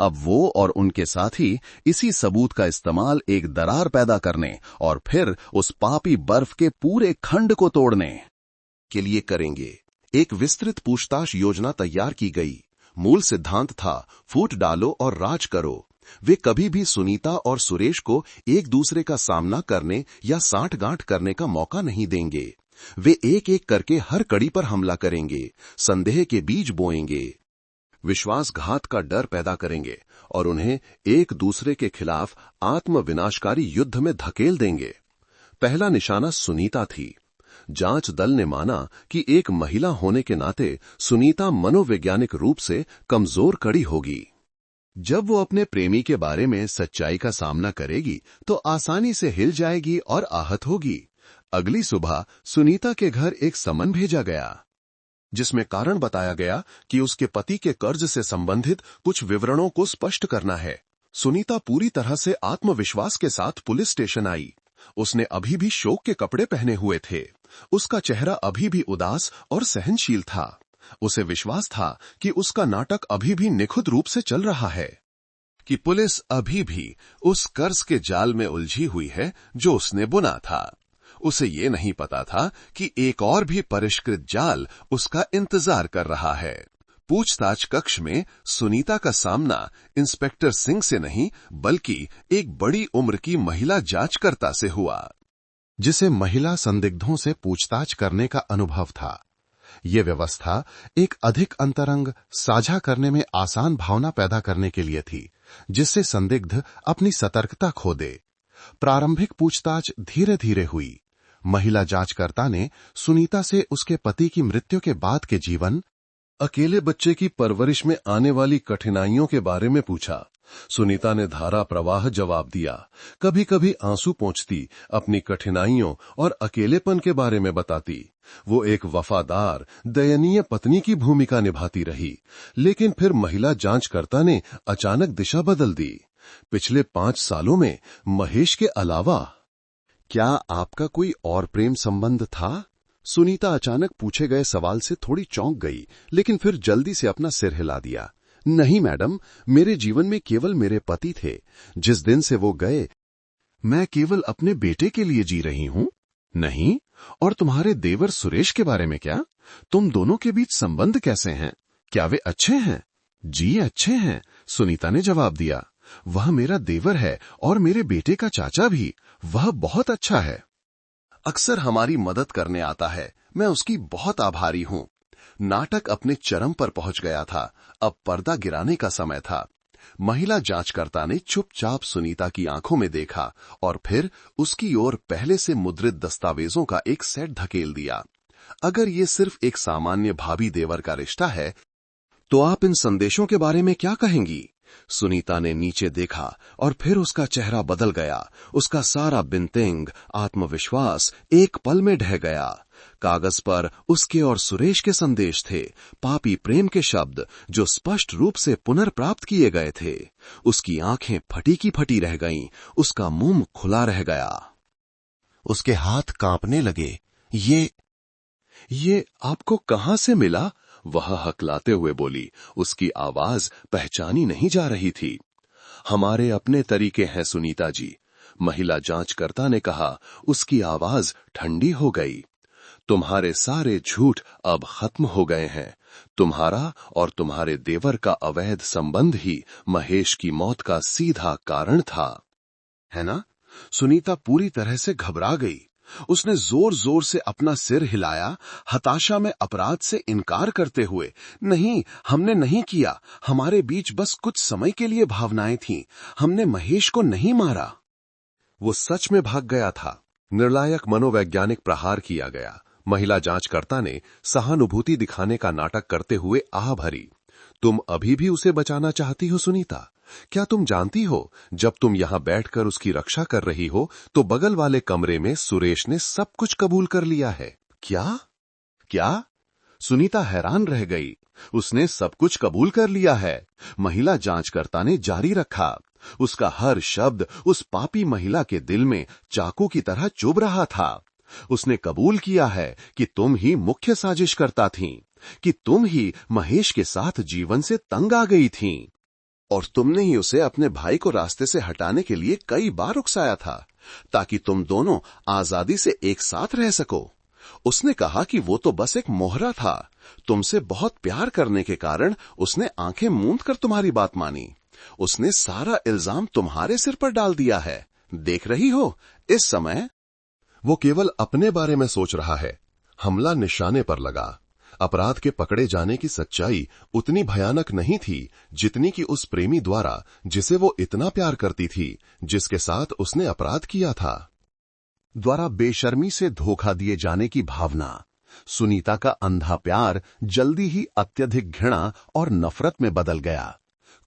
अब वो और उनके साथी इसी सबूत का इस्तेमाल एक दरार पैदा करने और फिर उस पापी बर्फ के पूरे खंड को तोड़ने के लिए करेंगे। एक विस्तृत पूछताछ योजना तैयार की गई। मूल सिद्धांत था, फूट डालो और राज करो। वे कभी भी सुनीता और सुरेश को एक दूसरे का सामना करने या सांठ-गांठ करने का मौका नहीं देंगे। वे एक एक करके हर कड़ी पर हमला करेंगे, संदेह के बीज बोएंगे, विश्वासघात का डर पैदा करेंगे और उन्हें एक दूसरे के खिलाफ आत्म विनाशकारी युद्ध में धकेल देंगे। पहला निशाना सुनीता थी। जांच दल ने माना कि एक महिला होने के नाते सुनीता मनोवैज्ञानिक रूप से कमजोर कड़ी होगी। जब वो अपने प्रेमी के बारे में सच्चाई का सामना करेगी तो आसानी से हिल जाएगी और आहत होगी। अगली सुबह सुनीता के घर एक समन भेजा गया, जिसमें कारण बताया गया कि उसके पति के कर्ज से संबंधित कुछ विवरणों को स्पष्ट करना है। सुनीता पूरी तरह से आत्मविश्वास के साथ पुलिस स्टेशन आई। उसने अभी भी शोक के कपड़े पहने हुए थे। उसका चेहरा अभी भी उदास और सहनशील था। उसे विश्वास था कि उसका नाटक अभी भी निखुत रूप से चल रहा है, कि पुलिस अभी भी उस कर्ज के जाल में उलझी हुई है जो उसने बुना था। उसे ये नहीं पता था कि एक और भी परिष्कृत जाल उसका इंतजार कर रहा है। पूछताछ कक्ष में सुनीता का सामना इंस्पेक्टर सिंह से नहीं बल्कि एक बड़ी उम्र की महिला जांचकर्ता से हुआ, जिसे महिला संदिग्धों से पूछताछ करने का अनुभव था। ये व्यवस्था एक अधिक अंतरंग साझा करने में आसान भावना पैदा करने के लिए थी, जिससे संदिग्ध अपनी सतर्कता खो दे। प्रारंभिक पूछताछ धीरे धीरे हुई। महिला जांचकर्ता ने सुनीता से उसके पति की मृत्यु के बाद के जीवन, अकेले बच्चे की परवरिश में आने वाली कठिनाइयों के बारे में पूछा। सुनीता ने धारा प्रवाह जवाब दिया। कभी कभी आंसू पोंछती, अपनी कठिनाइयों और अकेलेपन के बारे में बताती। वो एक वफादार, दयनीय पत्नी की भूमिका निभाती रही। लेकिन फिर महिला जांचकर्ता ने अचानक दिशा बदल दी। पिछले 5 सालों में महेश के अलावा क्या आपका कोई और प्रेम संबंध था? सुनीता अचानक पूछे गए सवाल से थोड़ी चौंक गई, लेकिन फिर जल्दी से अपना सिर हिला दिया। नहीं मैडम, मेरे जीवन में केवल मेरे पति थे। जिस दिन से वो गए, मैं केवल अपने बेटे के लिए जी रही हूं। नहीं? और तुम्हारे देवर सुरेश के बारे में क्या? तुम दोनों के बीच संबंध कैसे हैं? क्या वे अच्छे हैं? जी अच्छे हैं, सुनीता ने जवाब दिया। वह मेरा देवर है और मेरे बेटे का चाचा भी। वह बहुत अच्छा है, अक्सर हमारी मदद करने आता है। मैं उसकी बहुत आभारी हूं। नाटक अपने चरम पर पहुंच गया था। अब पर्दा गिराने का समय था। महिला जांचकर्ता ने चुपचाप सुनीता की आंखों में देखा और फिर उसकी ओर पहले से मुद्रित दस्तावेजों का एक सेट धकेल दिया। अगर ये सिर्फ एक सामान्य भाभी देवर का रिश्ता है, तो आप इन संदेशों के बारे में क्या कहेंगी? सुनीता ने नीचे देखा और फिर उसका चेहरा बदल गया। उसका सारा बिंतेंग आत्मविश्वास एक पल में ढह गया। कागज पर उसके और सुरेश के संदेश थे, पापी प्रेम के शब्द जो स्पष्ट रूप से पुनर्प्राप्त किए गए थे। उसकी आंखें फटी की फटी रह गईं, उसका मुंह खुला रह गया। उसके हाथ कांपने लगे। ये आपको कहां से मिला? वह हकलाते हुए बोली। उसकी आवाज पहचानी नहीं जा रही थी। हमारे अपने तरीके हैं सुनीता जी, महिला जांचकर्ता ने कहा। उसकी आवाज ठंडी हो गई। तुम्हारे सारे झूठ अब खत्म हो गए हैं। तुम्हारा और तुम्हारे देवर का अवैध संबंध ही महेश की मौत का सीधा कारण था, है ना? सुनीता पूरी तरह से घबरा गई। उसने जोर जोर से अपना सिर हिलाया, हताशा में अपराध से इनकार करते हुए। नहीं, हमने नहीं किया। हमारे बीच बस कुछ समय के लिए भावनाएं थीं। हमने महेश को नहीं मारा। वो सच में भाग गया था। निर्णायक मनोवैज्ञानिक प्रहार किया गया। महिला जांचकर्ता ने सहानुभूति दिखाने का नाटक करते हुए आह भरी। तुम अभी भी उसे बचाना चाहती हो सुनीता? क्या तुम जानती हो, जब तुम यहां बैठकर उसकी रक्षा कर रही हो तो बगल वाले कमरे में सुरेश ने सब कुछ कबूल कर लिया है? क्या? सुनीता हैरान रह गई। उसने सब कुछ कबूल कर लिया है। महिला जांचकर्ता ने जारी रखा। उसका हर शब्द उस पापी महिला के दिल में चाकू की तरह चुभ रहा था। उसने कबूल किया है कि तुम ही मुख्य साजिशकर्ता थीं, कि तुम ही महेश के साथ जीवन से तंग आ गई थीं, और तुमने ही उसे अपने भाई को रास्ते से हटाने के लिए कई बार उकसाया था, ताकि तुम दोनों आजादी से एक साथ रह सको। उसने कहा कि वो तो बस एक मोहरा था, तुमसे बहुत प्यार करने के कारण उसने आंखें मूंद कर तुम्हारी बात मानी। उसने सारा इल्जाम तुम्हारे सिर पर डाल दिया है। देख रही हो, इस समय वो केवल अपने बारे में सोच रहा है। हमला निशाने पर लगा। अपराध के पकड़े जाने की सच्चाई उतनी भयानक नहीं थी जितनी कि उस प्रेमी द्वारा जिसे वो इतना प्यार करती थी, जिसके साथ उसने अपराध किया था, द्वारा बेशर्मी से धोखा दिए जाने की भावना। सुनीता का अंधा प्यार जल्दी ही अत्यधिक घृणा और नफरत में बदल गया।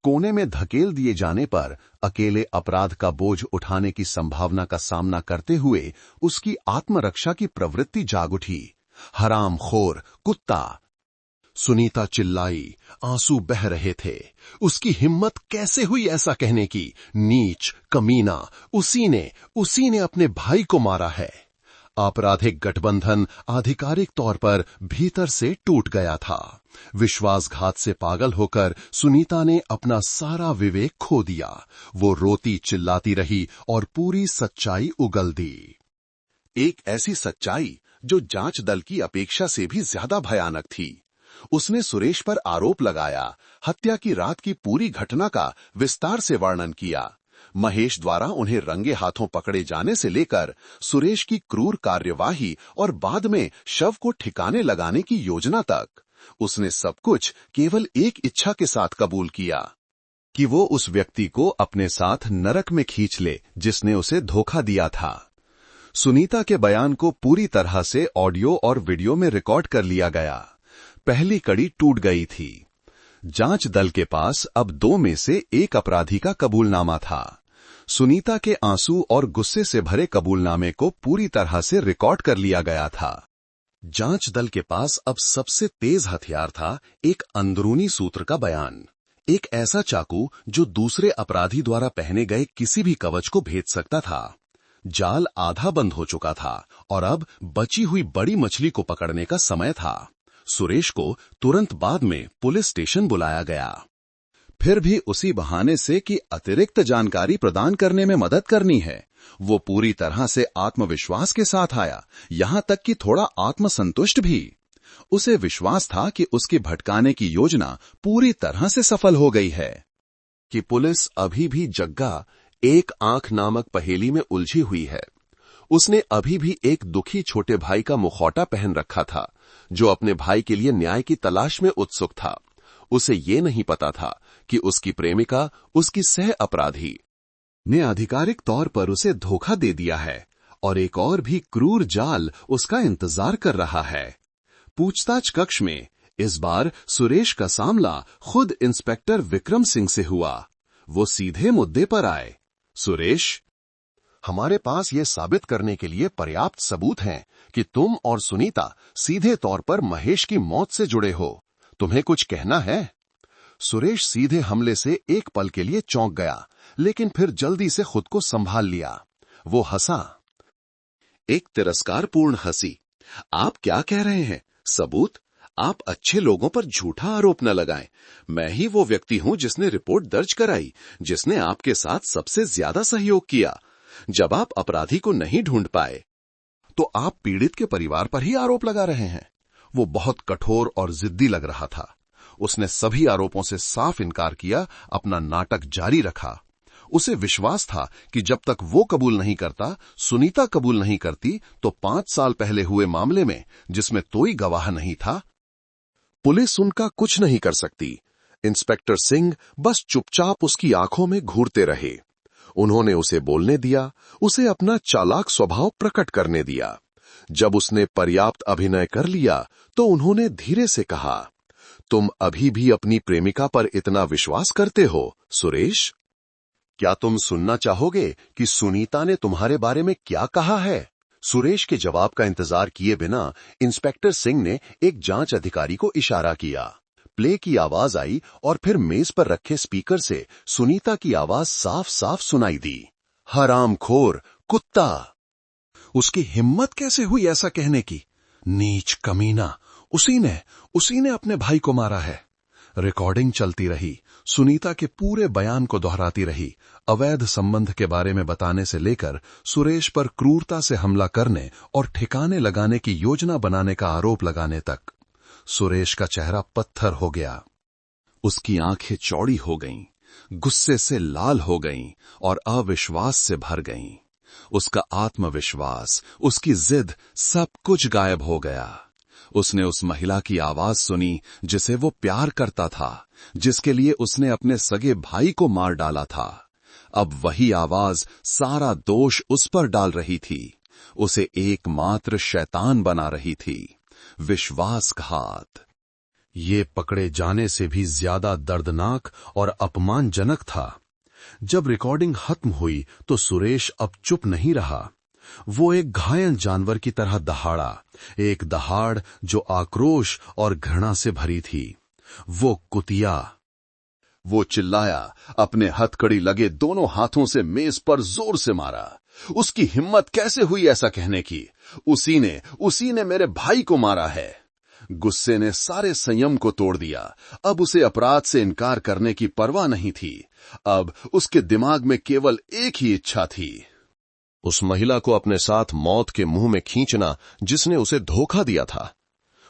कोने में धकेल दिए जाने पर अकेले अपराध का बोझ उठाने की संभावना का सामना करते हुए उसकी आत्मरक्षा की प्रवृत्ति जाग उठी। हरामखोर कुत्ता! सुनीता चिल्लाई। आंसू बह रहे थे। उसकी हिम्मत कैसे हुई ऐसा कहने की? नीच, कमीना, उसी ने अपने भाई को मारा है। आपराधिक गठबंधन आधिकारिक तौर पर भीतर से टूट गया था। विश्वासघात से पागल होकर सुनीता ने अपना सारा विवेक खो दिया। वो रोती चिल्लाती रही और पूरी सच्चाई उगल दी। एक ऐसी सच्चाई जो जांच दल की अपेक्षा से भी ज्यादा भयानक थी। उसने सुरेश पर आरोप लगाया, हत्या की रात की पूरी घटना का विस्तार से वर्णन किया। महेश द्वारा उन्हें रंगे हाथों पकड़े जाने से लेकर सुरेश की क्रूर कार्यवाही और बाद में शव को ठिकाने लगाने की योजना तक, उसने सब कुछ केवल एक इच्छा के साथ कबूल किया कि वो उस व्यक्ति को अपने साथ नरक में खींच ले जिसने उसे धोखा दिया था। सुनीता के बयान को पूरी तरह से ऑडियो और वीडियो में रिकॉर्ड कर लिया गया। पहली कड़ी टूट गई थी। जांच दल के पास अब 2 में से 1 अपराधी का कबूलनामा था। सुनीता के आंसू और गुस्से से भरे कबूलनामे को पूरी तरह से रिकॉर्ड कर लिया गया था। जांच दल के पास अब सबसे तेज हथियार था एक अंदरूनी सूत्र का बयान। एक ऐसा चाकू जो दूसरे अपराधी द्वारा पहने गए किसी भी कवच को भेद सकता था। जाल आधा बंद हो चुका था और अब बची हुई बड़ी मछली को पकड़ने का समय था। सुरेश को तुरंत बाद में पुलिस स्टेशन बुलाया गया। फिर भी उसी बहाने से कि अतिरिक्त जानकारी प्रदान करने में मदद करनी है, वो पूरी तरह से आत्मविश्वास के साथ आया, यहां तक कि थोड़ा आत्मसंतुष्ट भी। उसे विश्वास था कि उसकी भटकाने की योजना पूरी तरह से सफल हो गई है, कि पुलिस अभी भी जग्गा एक आंख नामक पहेली में उलझी हुई है। उसने अभी भी एक दुखी छोटे भाई का मुखौटा पहन रखा था जो अपने भाई के लिए न्याय की तलाश में उत्सुक था। उसे ये नहीं पता था कि उसकी प्रेमिका, उसकी सह अपराधी, ने आधिकारिक तौर पर उसे धोखा दे दिया है और एक और भी क्रूर जाल उसका इंतजार कर रहा है। पूछताछ कक्ष में इस बार सुरेश का सामना खुद इंस्पेक्टर विक्रम सिंह से हुआ। वो सीधे मुद्दे पर आए। सुरेश, हमारे पास ये साबित करने के लिए पर्याप्त सबूत हैं कि तुम और सुनीता सीधे तौर पर महेश की मौत से जुड़े हो। तुम्हें कुछ कहना है? सुरेश सीधे हमले से एक पल के लिए चौंक गया, लेकिन फिर जल्दी से खुद को संभाल लिया। वो हंसा, एक तिरस्कारपूर्ण हंसी। आप क्या कह रहे हैं? सबूत? आप अच्छे लोगों पर झूठा आरोप न लगाएं। मैं ही वो व्यक्ति हूं जिसने रिपोर्ट दर्ज कराई, जिसने आपके साथ सबसे ज्यादा सहयोग किया। जब आप अपराधी को नहीं ढूंढ पाए तो आप पीड़ित के परिवार पर ही आरोप लगा रहे हैं। वो बहुत कठोर और जिद्दी लग रहा था। उसने सभी आरोपों से साफ इनकार किया, अपना नाटक जारी रखा। उसे विश्वास था कि जब तक वो कबूल नहीं करता, सुनीता कबूल नहीं करती, तो 5 साल पहले हुए मामले में, जिसमें कोई गवाह नहीं था, पुलिस उनका कुछ नहीं कर सकती। इंस्पेक्टर सिंह बस चुपचाप उसकी आंखों में घूरते रहे। उन्होंने उसे बोलने दिया, उसे अपना चालाक स्वभाव प्रकट करने दिया। जब उसने पर्याप्त अभिनय कर लिया तो उन्होंने धीरे से कहा, तुम अभी भी अपनी प्रेमिका पर इतना विश्वास करते हो, सुरेश? क्या तुम सुनना चाहोगे कि सुनीता ने तुम्हारे बारे में क्या कहा है? सुरेश के जवाब का इंतजार किए बिना इंस्पेक्टर सिंह ने एक जांच अधिकारी को इशारा किया। प्ले की आवाज आई और फिर मेज पर रखे स्पीकर से सुनीता की आवाज साफ साफ सुनाई दी। हरामखोर कुत्ता! उसकी हिम्मत कैसे हुई ऐसा कहने की? नीच कमीना! उसी ने अपने भाई को मारा है। रिकॉर्डिंग चलती रही। सुनीता के पूरे बयान को दोहराती रही, अवैध संबंध के बारे में बताने से लेकर सुरेश पर क्रूरता से हमला करने और ठिकाने लगाने की योजना बनाने का आरोप लगाने तक। सुरेश का चेहरा पत्थर हो गया। उसकी आंखें चौड़ी हो गईं, गुस्से से लाल हो गईं और अविश्वास से भर गईं। उसका आत्मविश्वास, उसकी जिद, सब कुछ गायब हो गया। उसने उस महिला की आवाज सुनी जिसे वो प्यार करता था, जिसके लिए उसने अपने सगे भाई को मार डाला था। अब वही आवाज सारा दोष उस पर डाल रही थी, उसे एकमात्र शैतान बना रही थी। विश्वासघात। ये पकड़े जाने से भी ज्यादा दर्दनाक और अपमानजनक था। जब रिकॉर्डिंग खत्म हुई तो सुरेश अब चुप नहीं रहा। वो एक घायल जानवर की तरह दहाड़ा, एक दहाड़ जो आक्रोश और घृणा से भरी थी। वो कुतिया। वो चिल्लाया, अपने हथकड़ी लगे दोनों हाथों से मेज पर जोर से मारा। उसकी हिम्मत कैसे हुई ऐसा कहने की? उसी ने मेरे भाई को मारा है। गुस्से ने सारे संयम को तोड़ दिया। अब उसे अपराध से इनकार करने की परवाह नहीं थी। अब उसके दिमाग में केवल एक ही इच्छा थी, उस महिला को अपने साथ मौत के मुंह में खींचना जिसने उसे धोखा दिया था।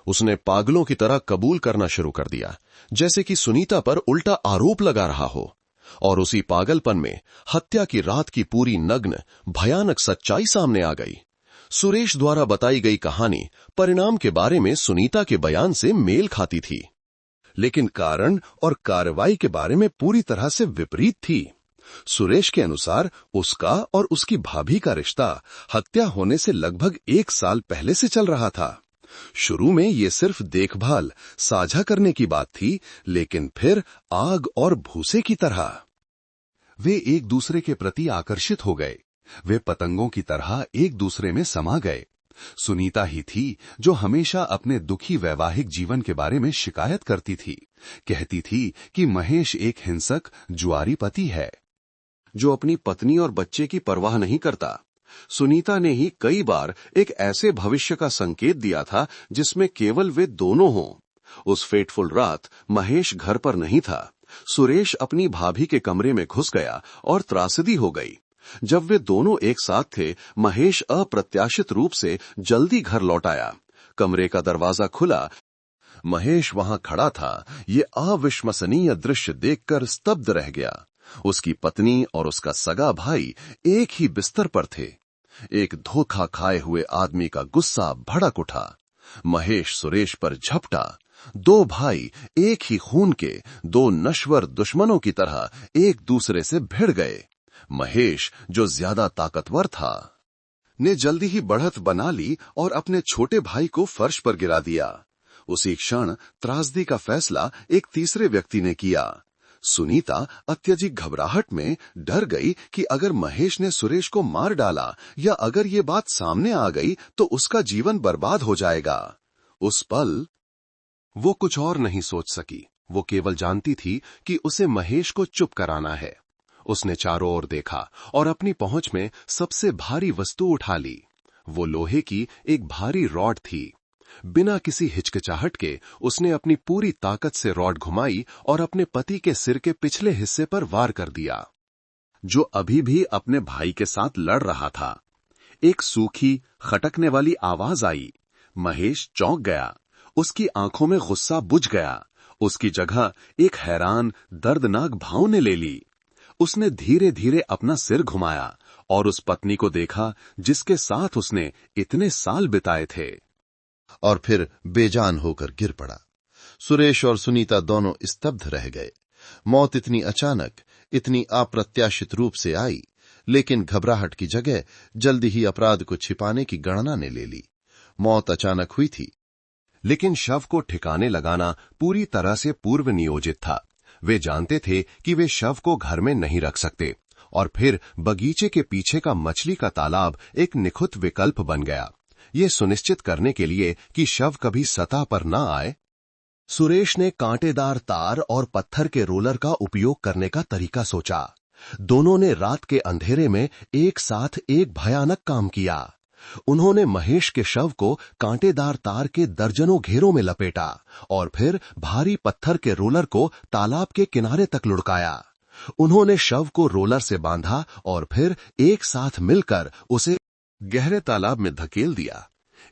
उसने पागलों की तरह कबूल करना शुरू कर दिया, जैसे कि सुनीता पर उल्टा आरोप लगा रहा हो। और उसी पागलपन में हत्या की रात की पूरी नग्न भयानक सच्चाई सामने आ गई। सुरेश द्वारा बताई गई कहानी परिणाम के बारे में सुनीता के बयान से मेल खाती थी, लेकिन कारण और कार्रवाई के बारे में पूरी तरह से विपरीत थी। सुरेश के अनुसार उसका और उसकी भाभी का रिश्ता हत्या होने से लगभग 1 साल पहले से चल रहा था। शुरू में ये सिर्फ देखभाल, साझा करने की बात थी, लेकिन फिर आग और भूसे की तरह वे एक दूसरे के प्रति आकर्षित हो गए। वे पतंगों की तरह एक दूसरे में समा गए। सुनीता ही थी जो हमेशा अपने दुखी वैवाहिक जीवन के बारे में शिकायत करती थी। कहती थी कि महेश एक हिंसक, जुआरी पति है जो अपनी पत्नी और बच्चे की परवाह नहीं करता। सुनीता ने ही कई बार एक ऐसे भविष्य का संकेत दिया था जिसमें केवल वे दोनों हों। उस फेटफुल रात महेश घर पर नहीं था। सुरेश अपनी भाभी के कमरे में घुस गया और त्रासदी हो गई। जब वे दोनों एक साथ थे, महेश अप्रत्याशित रूप से जल्दी घर लौट आया। कमरे का दरवाजा खुला। महेश वहां खड़ा था। ये अविश्वसनीय दृश्य देखकर स्तब्ध रह गया। उसकी पत्नी और उसका सगा भाई एक ही बिस्तर पर थे। एक धोखा खाए हुए आदमी का गुस्सा भड़क उठा। महेश सुरेश पर झपटा। 2 भाई एक ही खून के 2 नश्वर दुश्मनों की तरह एक दूसरे से भिड़ गए। महेश, जो ज्यादा ताकतवर था, ने जल्दी ही बढ़त बना ली और अपने छोटे भाई को फर्श पर गिरा दिया। उसी क्षण त्रासदी का फैसला एक तीसरे व्यक्ति ने किया। सुनीता अत्यधिक घबराहट में डर गई कि अगर महेश ने सुरेश को मार डाला या अगर ये बात सामने आ गई तो उसका जीवन बर्बाद हो जाएगा। उस पल वो कुछ और नहीं सोच सकी। वो केवल जानती थी कि उसे महेश को चुप कराना है। उसने चारों ओर देखा और अपनी पहुंच में सबसे भारी वस्तु उठा ली। वो लोहे की एक भारी रॉड थी। बिना किसी हिचकिचाहट के उसने अपनी पूरी ताकत से रॉड घुमाई और अपने पति के सिर के पिछले हिस्से पर वार कर दिया, जो अभी भी अपने भाई के साथ लड़ रहा था। एक सूखी, खटकने वाली आवाज आई। महेश चौंक गया। उसकी आंखों में गुस्सा बुझ गया। उसकी जगह एक हैरान, दर्दनाक भाव ने ले ली। उसने धीरे धीरे अपना सिर घुमाया और उस पत्नी को देखा जिसके साथ उसने इतने साल बिताए थे, और फिर बेजान होकर गिर पड़ा। सुरेश और सुनीता दोनों स्तब्ध रह गए। मौत इतनी अचानक, इतनी अप्रत्याशित रूप से आई, लेकिन घबराहट की जगह जल्दी ही अपराध को छिपाने की गणना ने ले ली। मौत अचानक हुई थी, लेकिन शव को ठिकाने लगाना पूरी तरह से पूर्व नियोजित था। वे जानते थे कि वे शव को घर में नहीं रख सकते, और फिर बगीचे के पीछे का मछली का तालाब एक निखुत विकल्प बन गया। ये सुनिश्चित करने के लिए कि शव कभी सतह पर न आए, सुरेश ने कांटेदार तार और पत्थर के रोलर का उपयोग करने का तरीका सोचा। दोनों ने रात के अंधेरे में एक साथ एक भयानक काम किया। उन्होंने महेश के शव को कांटेदार तार के दर्जनों घेरों में लपेटा और फिर भारी पत्थर के रोलर को तालाब के किनारे तक लुढ़काया। उन्होंने शव को रोलर से बांधा और फिर एक साथ मिलकर उसे गहरे तालाब में धकेल दिया।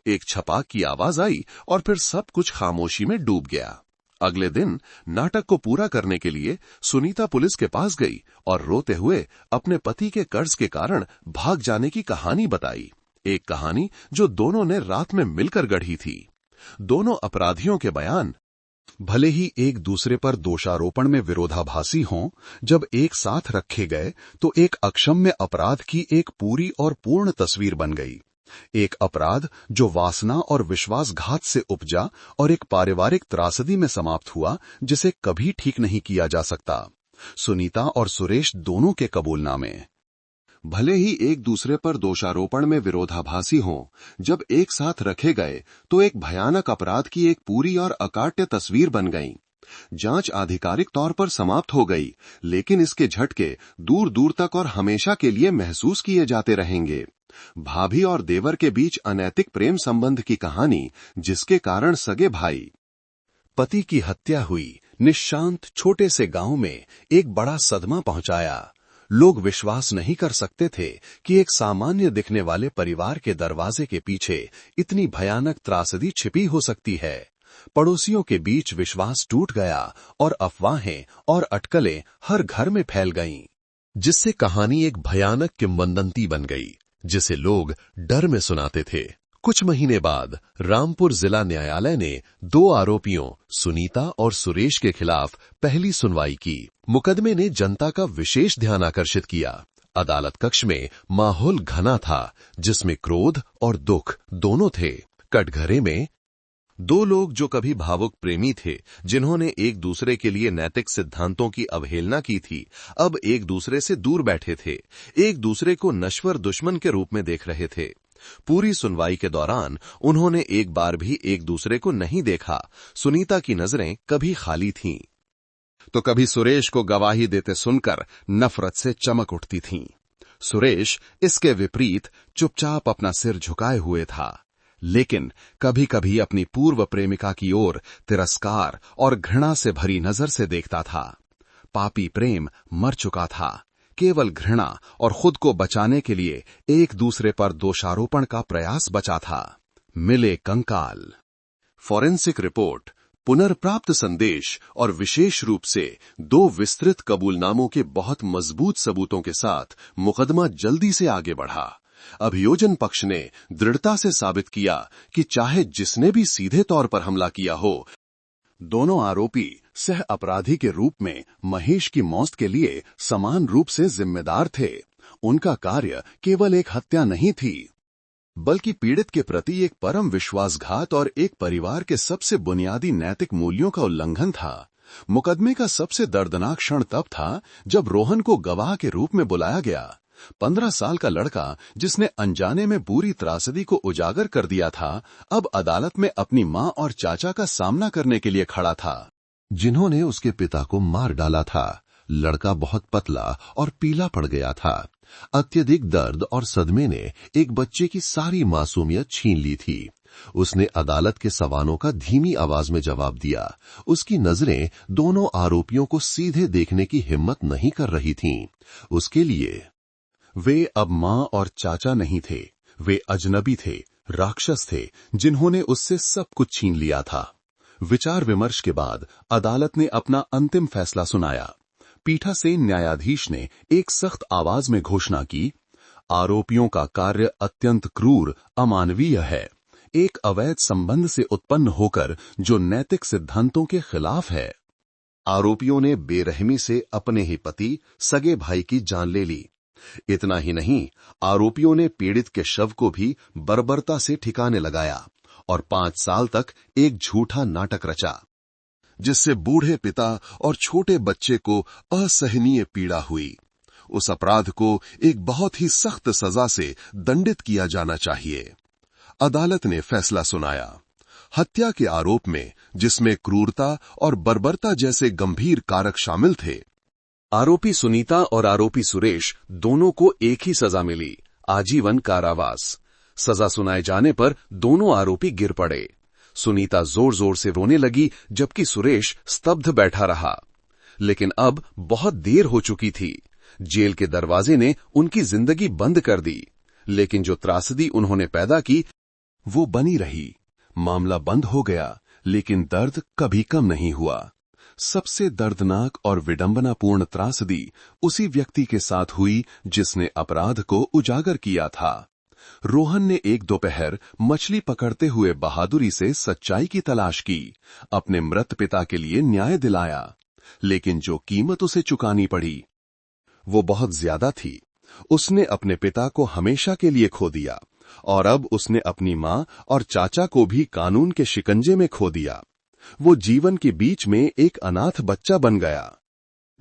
एक छपाक की आवाज आई और फिर सब कुछ खामोशी में डूब गया। अगले दिन नाटक को पूरा करने के लिए सुनीता पुलिस के पास गई और रोते हुए अपने पति के कर्ज के कारण भाग जाने की कहानी बताई। एक कहानी जो दोनों ने रात में मिलकर गढ़ी थी। दोनों अपराधियों के बयान भले ही एक दूसरे पर दोषारोपण में विरोधाभासी हों, जब एक साथ रखे गए तो एक अक्षम्य अपराध की एक पूरी और पूर्ण तस्वीर बन गई। एक अपराध जो वासना और विश्वासघात से उपजा और एक पारिवारिक त्रासदी में समाप्त हुआ जिसे कभी ठीक नहीं किया जा सकता। सुनीता और सुरेश दोनों के कबूलनामे। भले ही एक दूसरे पर दोषारोपण में विरोधाभासी हों, जब एक साथ रखे गए तो एक भयानक अपराध की एक पूरी और अकाट्य तस्वीर बन गई। जांच आधिकारिक तौर पर समाप्त हो गई, लेकिन इसके झटके दूर दूर तक और हमेशा के लिए महसूस किए जाते रहेंगे। भाभी और देवर के बीच अनैतिक प्रेम संबंध की कहानी, जिसके कारण सगे भाई पति की हत्या हुई, निशांत छोटे से गांव में एक बड़ा सदमा पहुंचाया। लोग विश्वास नहीं कर सकते थे कि एक सामान्य दिखने वाले परिवार के दरवाजे के पीछे इतनी भयानक त्रासदी छिपी हो सकती है। पड़ोसियों के बीच विश्वास टूट गया और अफवाहें और अटकलें हर घर में फैल गईं, जिससे कहानी एक भयानक किंवदंती बन गई, जिसे लोग डर में सुनाते थे। कुछ महीने बाद रामपुर जिला न्यायालय ने 2 आरोपियों सुनीता और सुरेश के खिलाफ पहली सुनवाई की। मुकदमे ने जनता का विशेष ध्यान आकर्षित किया। अदालत कक्ष में माहौल घना था, जिसमें क्रोध और दुख दोनों थे। कटघरे में 2 लोग जो कभी भावुक प्रेमी थे, जिन्होंने एक दूसरे के लिए नैतिक सिद्धांतों की अवहेलना की थी, अब एक दूसरे से दूर बैठे थे, एक दूसरे को नश्वर दुश्मन के रूप में देख रहे थे। पूरी सुनवाई के दौरान उन्होंने एक बार भी एक दूसरे को नहीं देखा। सुनीता की नजरें कभी खाली थीं, तो कभी सुरेश को गवाही देते सुनकर नफरत से चमक उठती थीं। सुरेश इसके विपरीत चुपचाप अपना सिर झुकाए हुए था, लेकिन कभी कभी अपनी पूर्व प्रेमिका की ओर तिरस्कार और घृणा से भरी नजर से देखता था। पापी प्रेम मर चुका था। केवल घृणा और खुद को बचाने के लिए एक दूसरे पर दोषारोपण का प्रयास बचा था। मिले कंकाल। फॉरेंसिक रिपोर्ट, पुनर्प्राप्त संदेश और विशेष रूप से 2 विस्तृत कबूलनामों के बहुत मजबूत सबूतों के साथ मुकदमा जल्दी से आगे बढ़ा। अभियोजन पक्ष ने दृढ़ता से साबित किया कि चाहे जिसने भी सीधे तौर पर हमला किया हो, दोनों आरोपी सह अपराधी के रूप में महेश की मौत के लिए समान रूप से जिम्मेदार थे। उनका कार्य केवल एक हत्या नहीं थी, बल्कि पीड़ित के प्रति एक परम विश्वासघात और एक परिवार के सबसे बुनियादी नैतिक मूल्यों का उल्लंघन था। मुकदमे का सबसे दर्दनाक क्षण तब था जब रोहन को गवाह के रूप में बुलाया गया। 15 साल का लड़का, जिसने अनजाने में पूरी त्रासदी को उजागर कर दिया था, अब अदालत में अपनी मां और चाचा का सामना करने के लिए खड़ा था, जिन्होंने उसके पिता को मार डाला था। लड़का बहुत पतला और पीला पड़ गया था। अत्यधिक दर्द और सदमे ने एक बच्चे की सारी मासूमियत छीन ली थी। उसने अदालत के सवालों का धीमी आवाज में जवाब दिया। उसकी नजरें दोनों आरोपियों को सीधे देखने की हिम्मत नहीं कर रही थीं। उसके लिए वे अब मां और चाचा नहीं थे, वे अजनबी थे, राक्षस थे, जिन्होंने उससे सब कुछ छीन लिया था। विचार विमर्श के बाद अदालत ने अपना अंतिम फैसला सुनाया। पीठासीन न्यायाधीश ने एक सख्त आवाज में घोषणा की, आरोपियों का कार्य अत्यंत क्रूर, अमानवीय है, एक अवैध संबंध से उत्पन्न होकर जो नैतिक सिद्धांतों के खिलाफ है। आरोपियों ने बेरहमी से अपने ही पति, सगे भाई की जान ले ली। इतना ही नहीं, आरोपियों ने पीड़ित के शव को भी बर्बरता से ठिकाने लगाया और 5 साल तक एक झूठा नाटक रचा, जिससे बूढ़े पिता और छोटे बच्चे को असहनीय पीड़ा हुई। उस अपराध को एक बहुत ही सख्त सजा से दंडित किया जाना चाहिए। अदालत ने फैसला सुनाया। हत्या के आरोप में, जिसमें क्रूरता और बर्बरता जैसे गंभीर कारक शामिल थे, आरोपी सुनीता और आरोपी सुरेश दोनों को एक ही सजा मिली, आजीवन कारावास। सजा सुनाए जाने पर दोनों आरोपी गिर पड़े। सुनीता जोर जोर से रोने लगी, जबकि सुरेश स्तब्ध बैठा रहा। लेकिन अब बहुत देर हो चुकी थी। जेल के दरवाजे ने उनकी जिंदगी बंद कर दी, लेकिन जो त्रासदी उन्होंने पैदा की, वो बनी रही। मामला बंद हो गया, लेकिन दर्द कभी कम नहीं हुआ। सबसे दर्दनाक और विडंबनापूर्ण त्रासदी उसी व्यक्ति के साथ हुई जिसने अपराध को उजागर किया था। रोहन ने एक दोपहर मछली पकड़ते हुए बहादुरी से सच्चाई की तलाश की, अपने मृत पिता के लिए न्याय दिलाया। लेकिन जो कीमत उसे चुकानी पड़ी वो बहुत ज्यादा थी। उसने अपने पिता को हमेशा के लिए खो दिया, और अब उसने अपनी मां और चाचा को भी कानून के शिकंजे में खो दिया। वो जीवन के बीच में एक अनाथ बच्चा बन गया,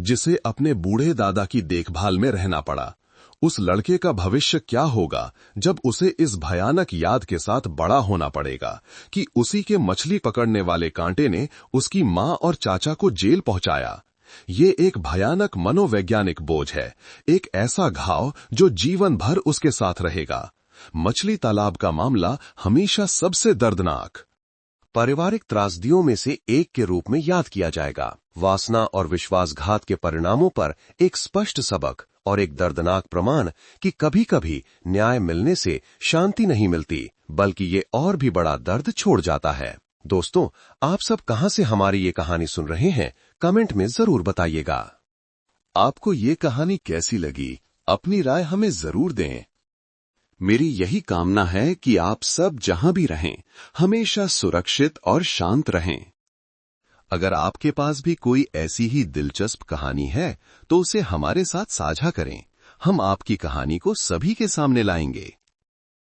जिसे अपने बूढ़े दादा की देखभाल में रहना पड़ा। उस लड़के का भविष्य क्या होगा जब उसे इस भयानक याद के साथ बड़ा होना पड़ेगा कि उसी के मछली पकड़ने वाले कांटे ने उसकी मां और चाचा को जेल पहुंचाया। ये एक भयानक मनोवैज्ञानिक बोझ है, एक ऐसा घाव जो जीवन भर उसके साथ रहेगा। मछली तालाब का मामला हमेशा सबसे दर्दनाक पारिवारिक त्रासदियों में से एक के रूप में याद किया जाएगा। वासना और विश्वासघात के परिणामों पर एक स्पष्ट सबक और एक दर्दनाक प्रमाण कि कभी-कभी न्याय मिलने से शांति नहीं मिलती, बल्कि ये और भी बड़ा दर्द छोड़ जाता है। दोस्तों, आप सब कहां से हमारी ये कहानी सुन रहे हैं, कमेंट में जरूर बताइएगा। आपको ये कहानी कैसी लगी, अपनी राय हमें जरूर दें। मेरी यही कामना है कि आप सब जहां भी रहें, हमेशा सुरक्षित और शांत रहें। अगर आपके पास भी कोई ऐसी ही दिलचस्प कहानी है, तो उसे हमारे साथ साझा करें। हम आपकी कहानी को सभी के सामने लाएंगे।